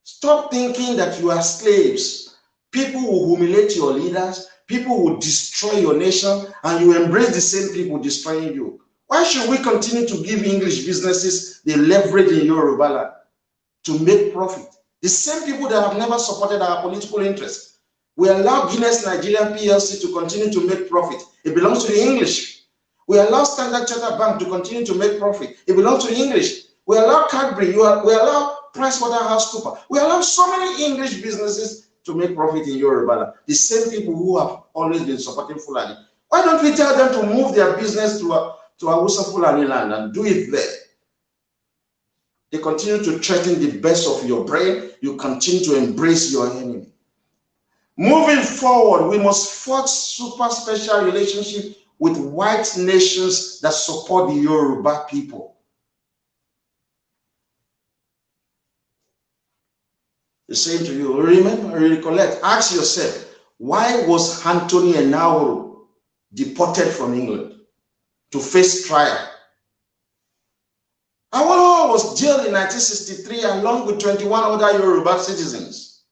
Stop thinking that you are slaves. People will humiliate your leaders. People will destroy your nation, and you embrace the same people destroying you. Why should we continue to give English businesses the leverage in Yoruba land to make profit? The same people that have never supported our political interests. We allow Guinness Nigerian PLC to continue to make profit. It belongs to the English. We allow Standard Chartered Bank to continue to make profit. It belongs to the English. We allow Cadbury. We allow PricewaterhouseCoopers. We allow so many English businesses to make profit in Yoruba. The same people who have always been supporting Fulani. Why don't we tell them to move their business to Hausa Fulani land and do it there? They continue to threaten the best of your brain. You continue to embrace your enemy. Moving forward, we must forge super special relationship with white nations that support the Yoruba people. The same to you. Remember, recollect, ask yourself, why was Anthony Enahoro deported from England to face trial? Awolowo was jailed in 1963 along with 21 other Yoruba citizens.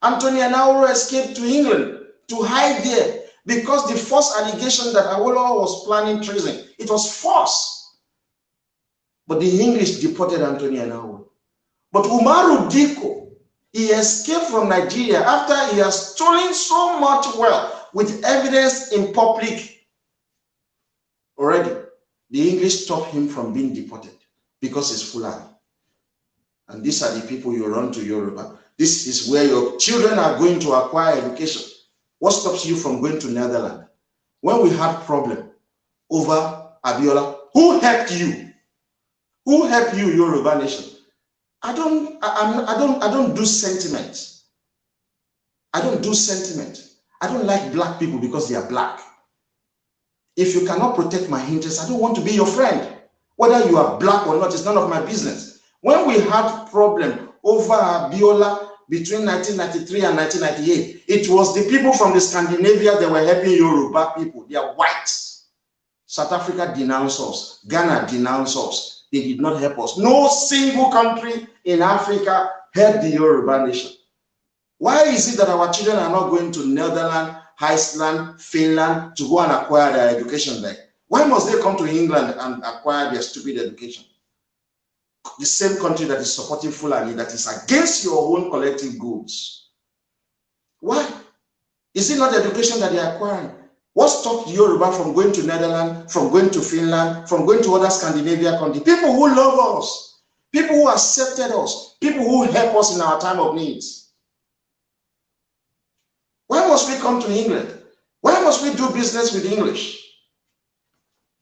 Anthony Enahoro escaped to England to hide there because the false allegation that Awolowo was planning treason, it was false. But the English deported Anthony Enahoro. But Umaru Diko, he escaped from Nigeria after he has stolen so much wealth with evidence in public already. The English stopped him from being deported because he's Fulani. And these are the people you run to Yoruba. This is where your children are going to acquire education. What stops you from going to Netherlands? When we had problem over Abiola, who helped you? Who help you, Yoruba nation? I don't do sentiment. I don't do sentiment. I don't like black people because they are black. If you cannot protect my interests, I don't want to be your friend. Whether you are black or not, it's none of my business. When we had problem over Abiola between 1993 and 1998, it was the people from the Scandinavia that were helping Yoruba people. They are whites. South Africa denounced us. Ghana denounced us. They did not help us. No single country in Africa helped the Yoruba nation. Why is it that our children are not going to Netherlands, Iceland, Finland to go and acquire their education there? Why must they come to England and acquire their stupid education? The same country that is supporting Fulani, that is against your own collective goods. Why? Is it not education that they are acquiring? What stopped Yoruba from going to Netherlands, from going to Finland, from going to other Scandinavian countries? People who love us, people who accepted us, people who help us in our time of needs. Why must we come to England? Why must we do business with English?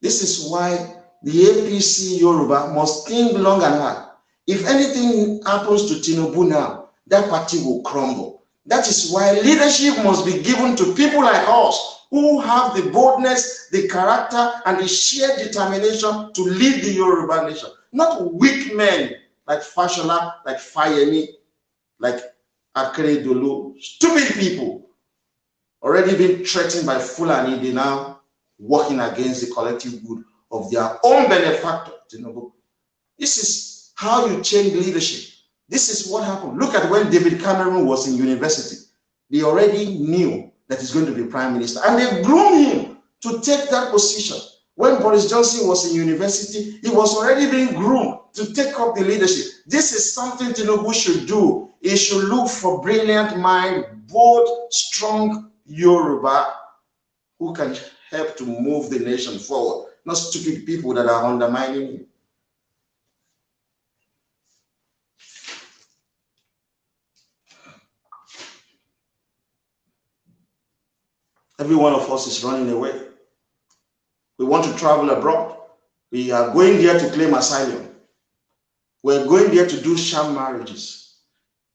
This is why the APC Yoruba must think long and hard. If anything happens to Tinubu now, that party will crumble. That is why leadership must be given to people like us who have the boldness, the character, and the sheer determination to lead the Yoruba nation. Not weak men like Fashola, like Fayemi, like Akeredolu. Stupid people already been threatened by Fulani. They now working against the collective good of their own benefactor, Tinubu. This is how you change leadership. This is what happened. Look at when David Cameron was in university. They already knew that he's going to be prime minister, and they groomed him to take that position. When Boris Johnson was in university, he was already being groomed to take up the leadership. This is something Tinubu should do. He should look for brilliant mind, bold, strong Yoruba who can help to move the nation forward, not stupid people that are undermining him. Every one of us is running away. We want to travel abroad. We are going there to claim asylum. We're going there to do sham marriages.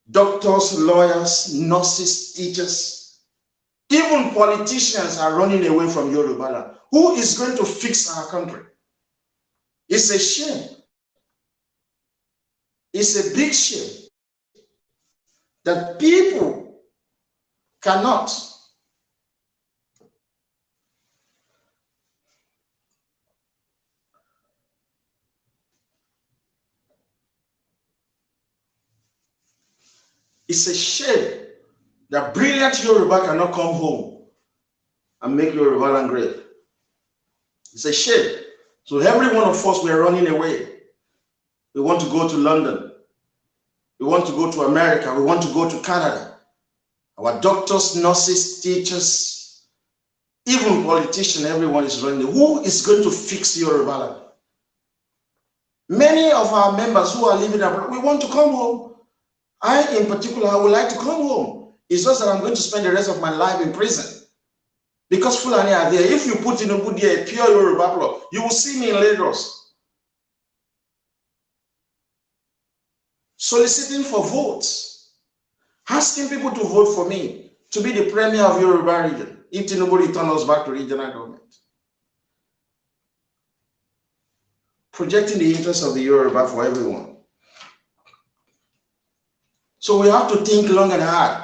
Doctors, lawyers, nurses, teachers, even politicians are running away from Yoruba land. Who is going to fix our country? It's a shame. It's a big shame that people cannot It's a shame that brilliant Yoruba cannot come home and make Yoruba land great. It's a shame. So every one of us, we are running away. We want to go to London. We want to go to America. We want to go to Canada. Our doctors, nurses, teachers, even politicians, everyone is running. Who is going to fix Yoruba land? Many of our members who are living abroad, we want to come home. I, in particular, I would like to come home. It's just that I'm going to spend the rest of my life in prison. Because Fulani are there. If you put in a good year, pure Yoruba law, you will see me in Lagos. Soliciting for votes. Asking people to vote for me to be the premier of Yoruba region. If Tinubu return us back to regional government. Projecting the interests of the Yoruba for everyone. So we have to think long and hard.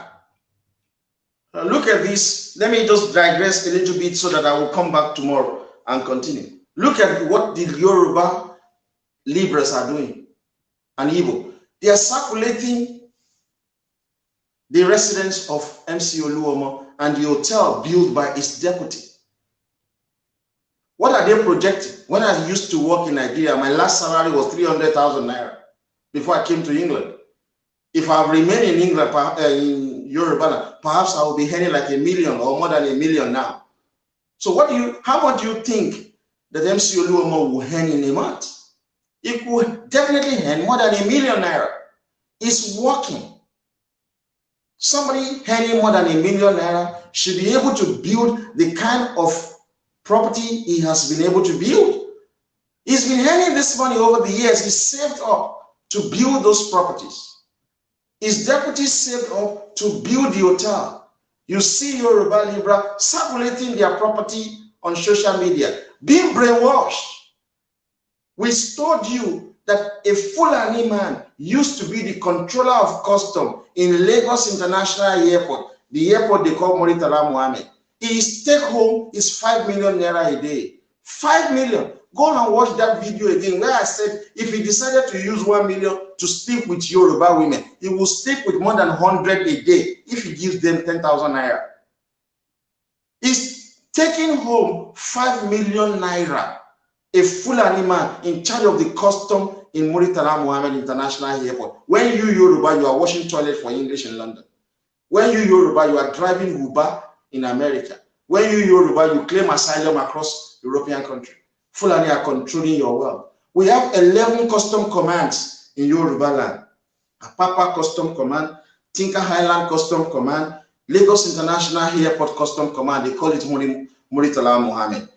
Look at this. Let me just digress a little bit so that I will come back tomorrow and continue. Look at what the Yoruba Libras are doing and Igbo. They are circulating the residence of MC Oluomo and the hotel built by his deputy. What are they projecting? When I used to work in Nigeria, my last salary was 300,000 naira before I came to England. If I remain in England, in Yoruba, perhaps I will be earning like $1 million or more than $1 million now. So how much do you think that MC Oluomo will earn in a month? It will definitely earn more than $1 million naira. It's working. Somebody earning more than $1 million naira should be able to build the kind of property he has been able to build. He's been earning this money over the years. He saved up to build those properties. His deputies saved up to build the hotel. You see Yoruba Libra circulating their property on social media, being brainwashed. We told you that a Fulani man used to be the controller of custom in Lagos International Airport, the airport they call Muritala Mohammed. His take home is 5 million naira a day. 5 million. Go and watch that video again where I said if he decided to use 1 million to sleep with Yoruba women, he will sleep with more than 100 a day if he gives them 10,000 naira. He's taking home 5 million naira. A Fulani man in charge of the custom in Muritala Mohammed International Airport. When you Yoruba, you are washing toilet for English in London. When you Yoruba, you are driving Uber in America. When you Yoruba, you claim asylum across European countries. Fulani are controlling your world. We have 11 custom commands in Yoruba land. Apapa Custom Command, Tinker Highland Custom Command, Lagos International Airport Custom Command, they call it Muritala Mohammed.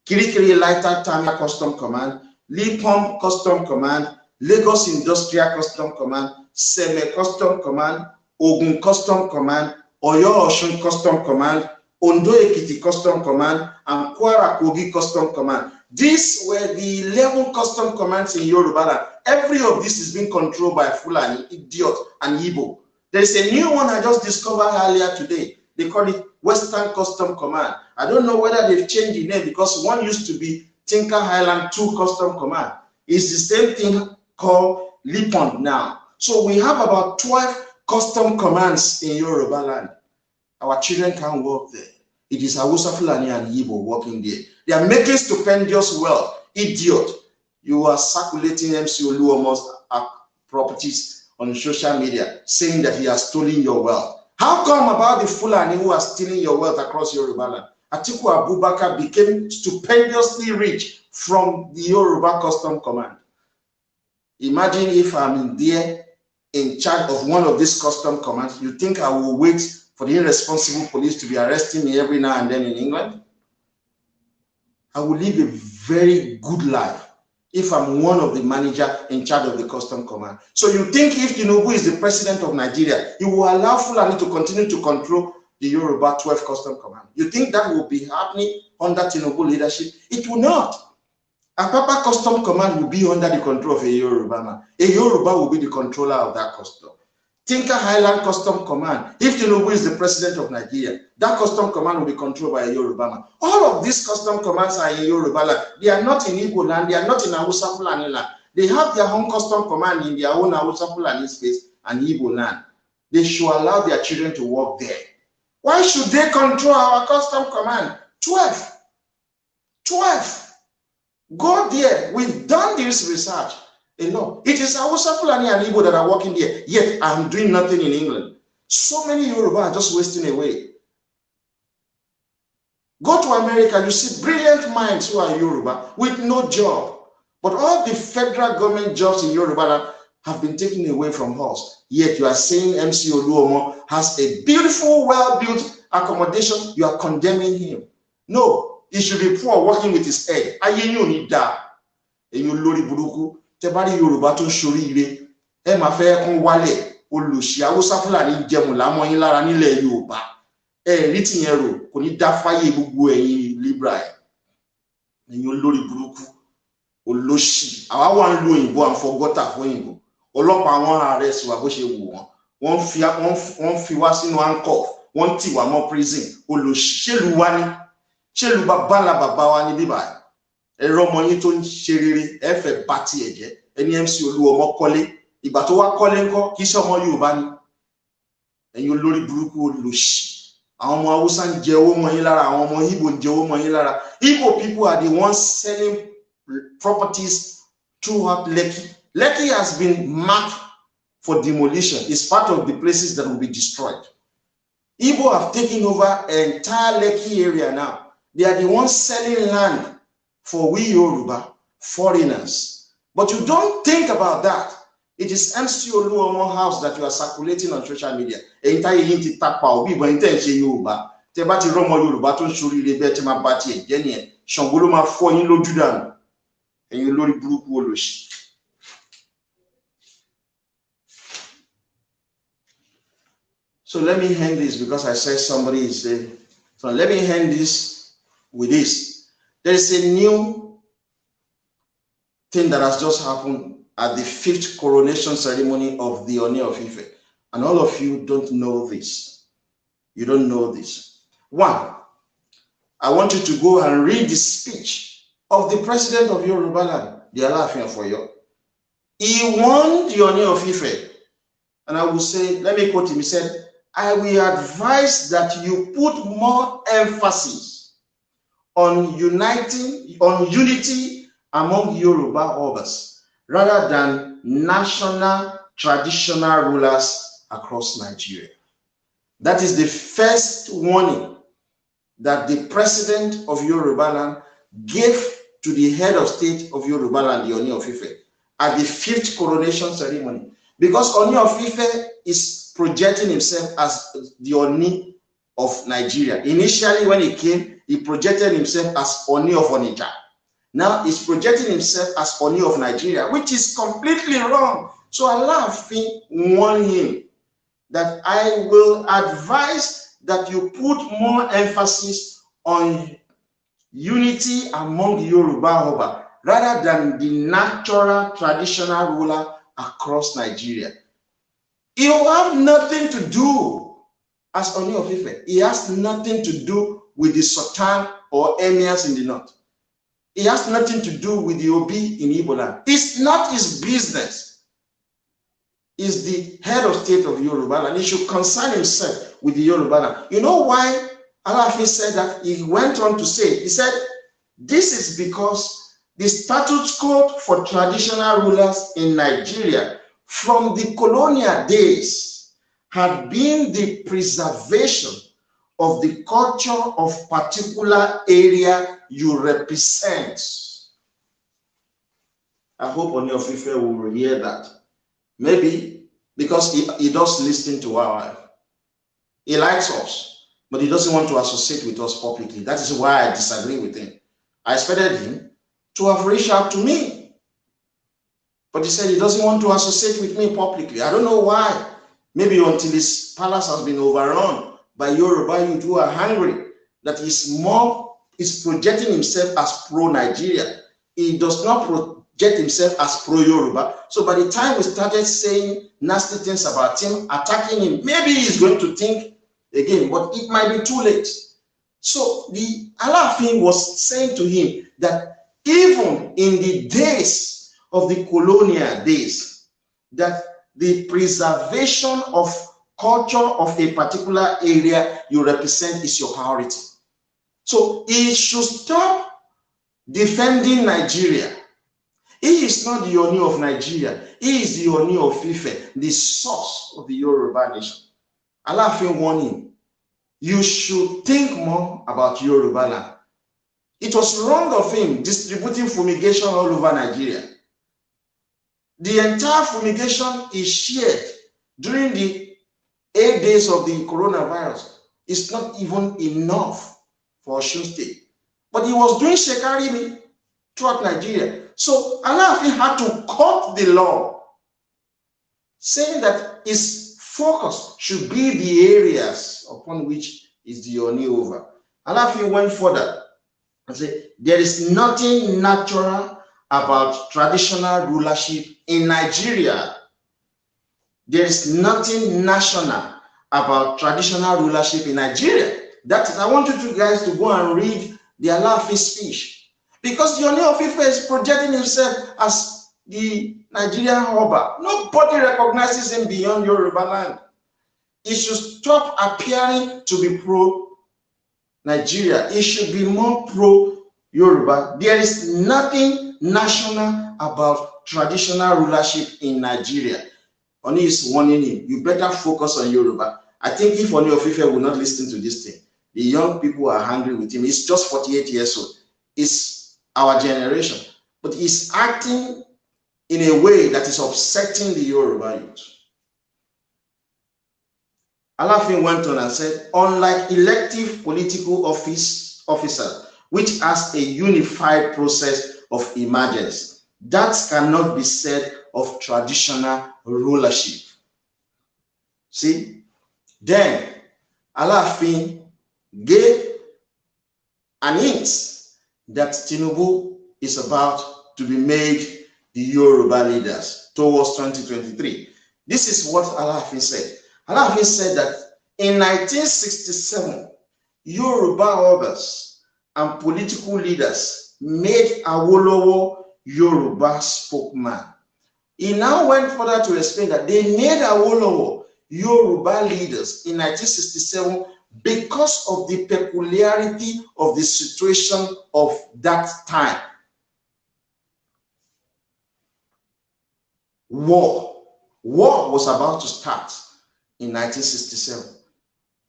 Kirikiri Lighter Tamia Custom Command, Lipom Custom Command, Lagos Industrial Custom Command, Seme Custom Command, Ogun Custom Command, Oyo Osun Custom Command, Ondo Ekiti Custom Command, and Kwara Kogi Custom Command. These were the 11 custom commands in Yoruba. Every of this is being controlled by Fulani, Idiot, and Igbo. There's a new one I just discovered earlier today. They call it Western Custom Command. I don't know whether they've changed the name because one used to be Tinker Highland 2 Custom Command. It's the same thing called Lipon now. So we have about 12 custom commands in Yoruba land. Our children can't work there. It is Hausa, Fulani, and Igbo working there. They are making stupendous wealth. Idiot. You are circulating MC Oluomo's properties on social media, saying that he has stolen your wealth. How come about the Fulani who are stealing your wealth across Yoruba land? Atiku Abubakar became stupendously rich from the Yoruba Custom Command. Imagine if I'm there in charge of one of these custom commands. You think I will wait for the irresponsible police to be arresting me every now and then in England? I will live a very good life if I'm one of the manager in charge of the custom command. So you think if Tinubu is the president of Nigeria, he will allow Fulani to continue to control the Yoruba 12 custom command? You think that will be happening under Tinubu leadership? It will not. Apapa custom command will be under the control of a Yoruba man. A Yoruba will be the controller of that custom. Tinker Highland Custom Command, if Tinubu is the president of Nigeria, that custom command will be controlled by a Yoruba man. All of these custom commands are in Yoruba land. They are not in Igbo land. They are not in Hausa Fulani land. They have their own custom command in their own Hausa Fulani space and Igbo land. They should allow their children to work there. Why should they control our custom command? 12. 12. Go there. We've done this research. No, it is Hausa, Fulani, and Igbo that are working there, yet I'm doing nothing in England. So many Yoruba are just wasting away. Go to America, you see brilliant minds who are Yoruba with no job. But all the federal government jobs in Yoruba have been taken away from us. Yet you are saying MC Oluomo has a beautiful, well-built accommodation. You are condemning him. No, he should be poor working with his head. Ayenyu ni da. Eyu lori buruku. Tebari Yoruba tó ṣoríire ẹ máa fẹ́ kún wálẹ̀ olùṣì Hausa Fulani jẹmù lámọ́ yín lára nílẹ̀ Yorùbá ẹ rí tìyẹn rò kò ní dá fáyé gbogbo ẹ̀yin Libra ẹ̀yin olórí burúkú olóṣì àwa wà ń lo òyìnbó àfọgọ́tà fún òyìnbó ọlọ́pàá wọn ààrẹ sì wà bó ṣe wù wọ́n fi wá sínú handcuff wọ́n tì wá mọ́ prison olóṣì ṣèlú wa ní ṣèlú bàbá wa ní bíbá ẹ̀rọ ọmọ yín tó ń ṣe rere ẹ fẹ́ bá tiẹ̀ jẹ́ ẹni MC Olúọmọ kọ́lé ìgbà tó wá kọ́lé ńkọ́ kì í ṣe ọmọ Yorùbá ni ẹ̀yin olórí burúkú olóṣì àwọn ọmọ Hausa ń jẹ owó mọ́ yín lára àwọn ọmọ Igbo ń jẹ owó mọ́ yín lára. Igbo people are the ones selling properties throughout Lekki. Lekki has been marked for demolition. It's part of the places that will be destroyed. Igbo have taken over an entire Lekki area now. They are the ones selling land for we Yoruba, foreigners. But you don't think about that. It is MC Oluomo house that you are circulating on social media. Entire yinti tapa obi bo intense Yoruba. Te ba ti romo Yoruba tó ń ṣoríire be te ma ba ti e je ni e. Ṣàngó ló máa fọ́ yín lójú dànù. And you lori burúkú olóṣì. So let me end this because I said somebody is there. So let me end this with this. There is a new thing that has just happened at the 5th coronation ceremony of the Ooni of Ife. And all of you don't know this. You don't know this. One, I want you to go and read the speech of the president of Yoruba land, the Alaafin of Oyo. He warned the Ooni of Ife, and I will say, let me quote him, he said, I will advise that you put more emphasis on unity among Yoruba Obas rather than national traditional rulers across Nigeria. That is the first warning that the president of Yoruba land gave to the head of state of Yoruba land, the Ooni of Ife, at the 5th coronation ceremony. Because Ooni of Ife is projecting himself as the Ooni of Nigeria. Initially, when he came, he projected himself as Ooni of Onitsha. Now he's projecting himself as Ooni of Nigeria, which is completely wrong. So Alaafin warned him that I will advise that you put more emphasis on unity among Yoruba Oba rather than the natural traditional ruler across Nigeria. It will have nothing to do as Ooni of Ife. It has nothing to do with the Sultan or emirs in the north. It has nothing to do with the Obi in Igbo land. It's not his business. He's the head of state of Yoruba land. He should concern himself with the Yoruba land. You know why Alaafin said that? He went on to say, he said, this is because the statute code for traditional rulers in Nigeria from the colonial days had been the preservation of the culture of particular area you represent. I hope Ooni of Ife will hear that. Maybe because he does listen to our life. He likes us, but he doesn't want to associate with us publicly. That is why I disagree with him. I expected him to have reached out to me, but he said he doesn't want to associate with me publicly. I don't know why. Maybe until his palace has been overrun by Yoruba youth who are hungry, that his mom is projecting himself as pro-Nigeria. He does not project himself as pro-Yoruba. So by the time we started saying nasty things about him, attacking him, maybe he's going to think again, but it might be too late. So the Alaafin was saying to him that even in the days of the colonial days, that the preservation of culture of a particular area you represent is your priority. So he should stop defending Nigeria. He is not the Ooni of Nigeria. He is the Ooni of Ife, the source of the Yoruba nation. Alaafin warned him, you should think more about Yoruba land. It was wrong of him distributing fumigation all over Nigeria. The entire fumigation is shared during the 8 days of the coronavirus. It's not even enough for Osun State. But he was doing Shekarimi throughout Nigeria. So Alaafin had to cut the law, saying that his focus should be the areas upon which is the Ooni over. Alaafin went further and said, there is nothing natural about traditional rulership in Nigeria. There is nothing national about traditional rulership in Nigeria. That is, I want you guys to go and read the Alaafin speech. Because the Ooni of Ife is projecting himself as the Nigerian Oba. Nobody recognizes him beyond Yoruba land. He should stop appearing to be pro-Nigeria. He should be more pro-Yoruba. There is nothing national about traditional rulership in Nigeria. Ooni is warning him, you better focus on Yoruba. I think if Ooni of Ife will not listen to this thing, the young people are angry with him. He's just 48 years old. It's our generation. But he's acting in a way that is upsetting the Yoruba youth. Alaafin went on and said, unlike elective political officers, which has a unified process of emergence. That cannot be said of traditional rulership. See, then Alaafin gave an hint that Tinubu is about to be made the Yoruba leaders towards 2023. This is what Alaafin said. Alaafin said that in 1967, Yoruba obas and political leaders made Awolowo Yoruba spokesman. He now went further to explain that they made Awolowo Yoruba leaders in 1967 because of the peculiarity of the situation of that time. War was about to start in 1967.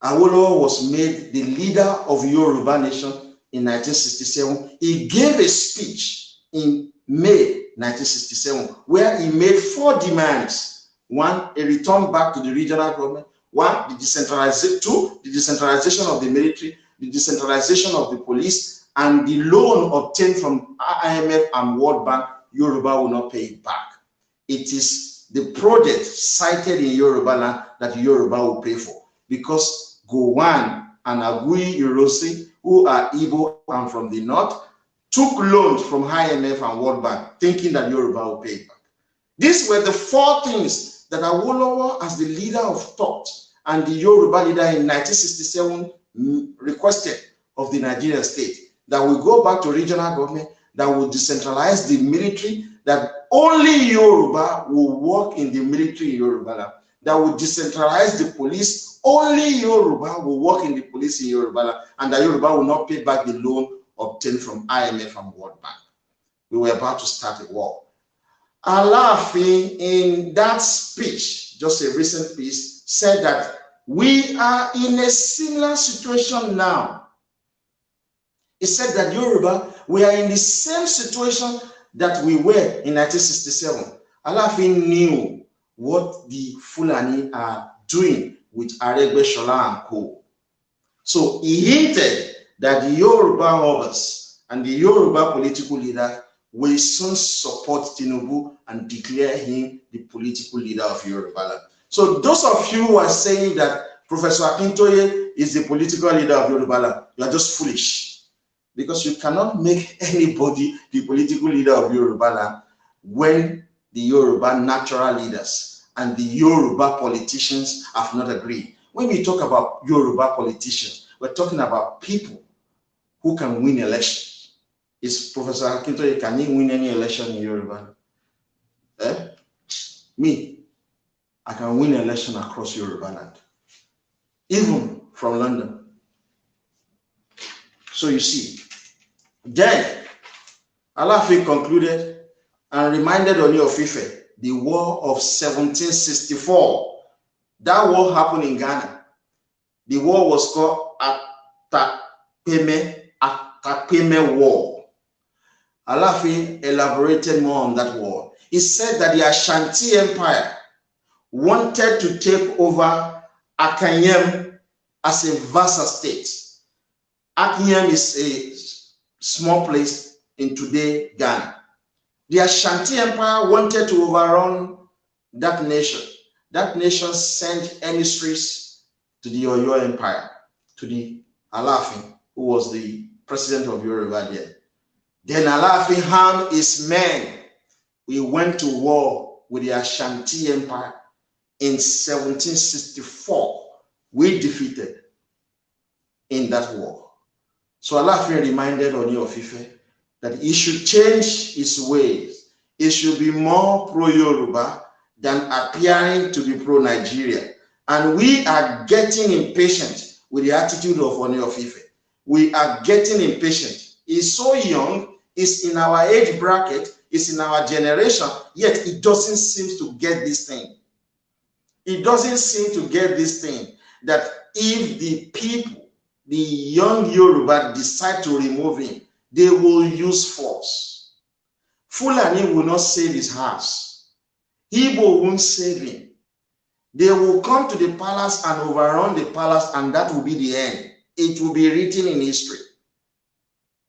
Awolowo was made the leader of Yoruba nation in 1967. He gave a speech in May 1967 where he made 4 demands. 1, a return back to the regional government. 1, the decentralization. 2, the decentralization of the military, the decentralization of the police, and the loan obtained from IMF and World Bank, Yoruba will not pay it back. It is the project cited in Yoruba land that Yoruba will pay for, because Gowon and Agui Ironsi, who are Igbo and from the north, took loans from IMF and World Bank, thinking that Yoruba will pay it back. These were the 4 things that Awolowo, as the leader of thought and the Yoruba leader in 1967, requested of the Nigerian state, that we go back to regional government, that will decentralize the military, that only Yoruba will work in the military in Yoruba land, that will decentralize the police, only Yoruba will work in the police in Yoruba land, and that Yoruba will not pay back the loan obtained from IMF and World Bank. We were about to start a war. Alaafin, in that speech, just a recent piece, said that we are in a similar situation now. He said that Yoruba, we are in the same situation that we were in 1967. Alaafin knew what the Fulani are doing with Aregbesola and co. So he hinted that the Yoruba obas and the Yoruba political leader will soon support Tinubu and declare him the political leader of Yoruba land. So those of you who are saying that Professor Akintoye is the political leader of Yoruba land, you are just foolish, because you cannot make anybody the political leader of Yoruba land when the Yoruba natural leaders and the Yoruba politicians have not agreed. When we talk about Yoruba politicians, we're talking about people who can win elections. Is Professor Akintoye, can he win any election in Yoruba? Me, I can win election across Yoruba land, even from London. So you see, then Alaafin concluded and reminded Ooni of Ife the war of 1764. That war happened in Ghana. The war was called Atakpeme War. Alaafin elaborated more on that war. He said that the Ashanti Empire wanted to take over Akanyem as a vassal state. Akanyem is a small place in today Ghana. The Ashanti Empire wanted to overrun that nation. That nation sent emissaries to the Oyo Empire, to the Alaafin, who was the president of Yoruba then. Then Alaafin armed his men. We went to war with the Ashanti Empire in 1764. We defeated in that war. So Alaafin reminded Ooni of Ife that he should change his ways. He should be more pro-Yoruba than appearing to be pro-Nigeria. And we are getting impatient with the attitude of Ooni of Ife. We are getting impatient. He's so young, he's in our age bracket, he's in our generation, yet he doesn't seem to get this thing. He doesn't seem to get this thing, that if the people, the young Yoruba, decide to remove him, they will use force. Fulani will not save his house. Igbo won't save him. They will come to the palace and overrun the palace, and that will be the end. It will be written in history.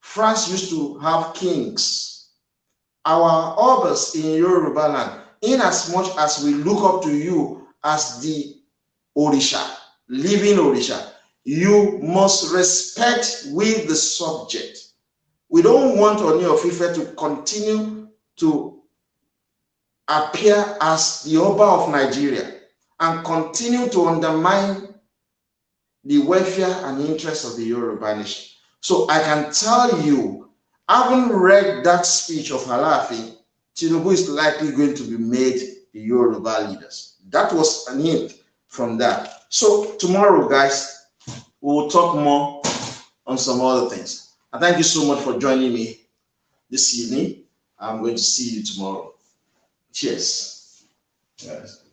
France used to have kings our obas in Yoruba land, in as much as we look up to you as the Orisha, living Orisha, you must respect with the subject. We don't want Oni of Ife to continue to appear as the Oba of Nigeria and continue to undermine the welfare and interests of the Yoruba nation. So I can tell you, having read that speech of Alaafin, Tinubu is likely going to be made the Yoruba leaders. That was an hint from that. So tomorrow, guys, we will talk more on some other things. And thank you so much for joining me this evening. I'm going to see you tomorrow. Cheers. Yes.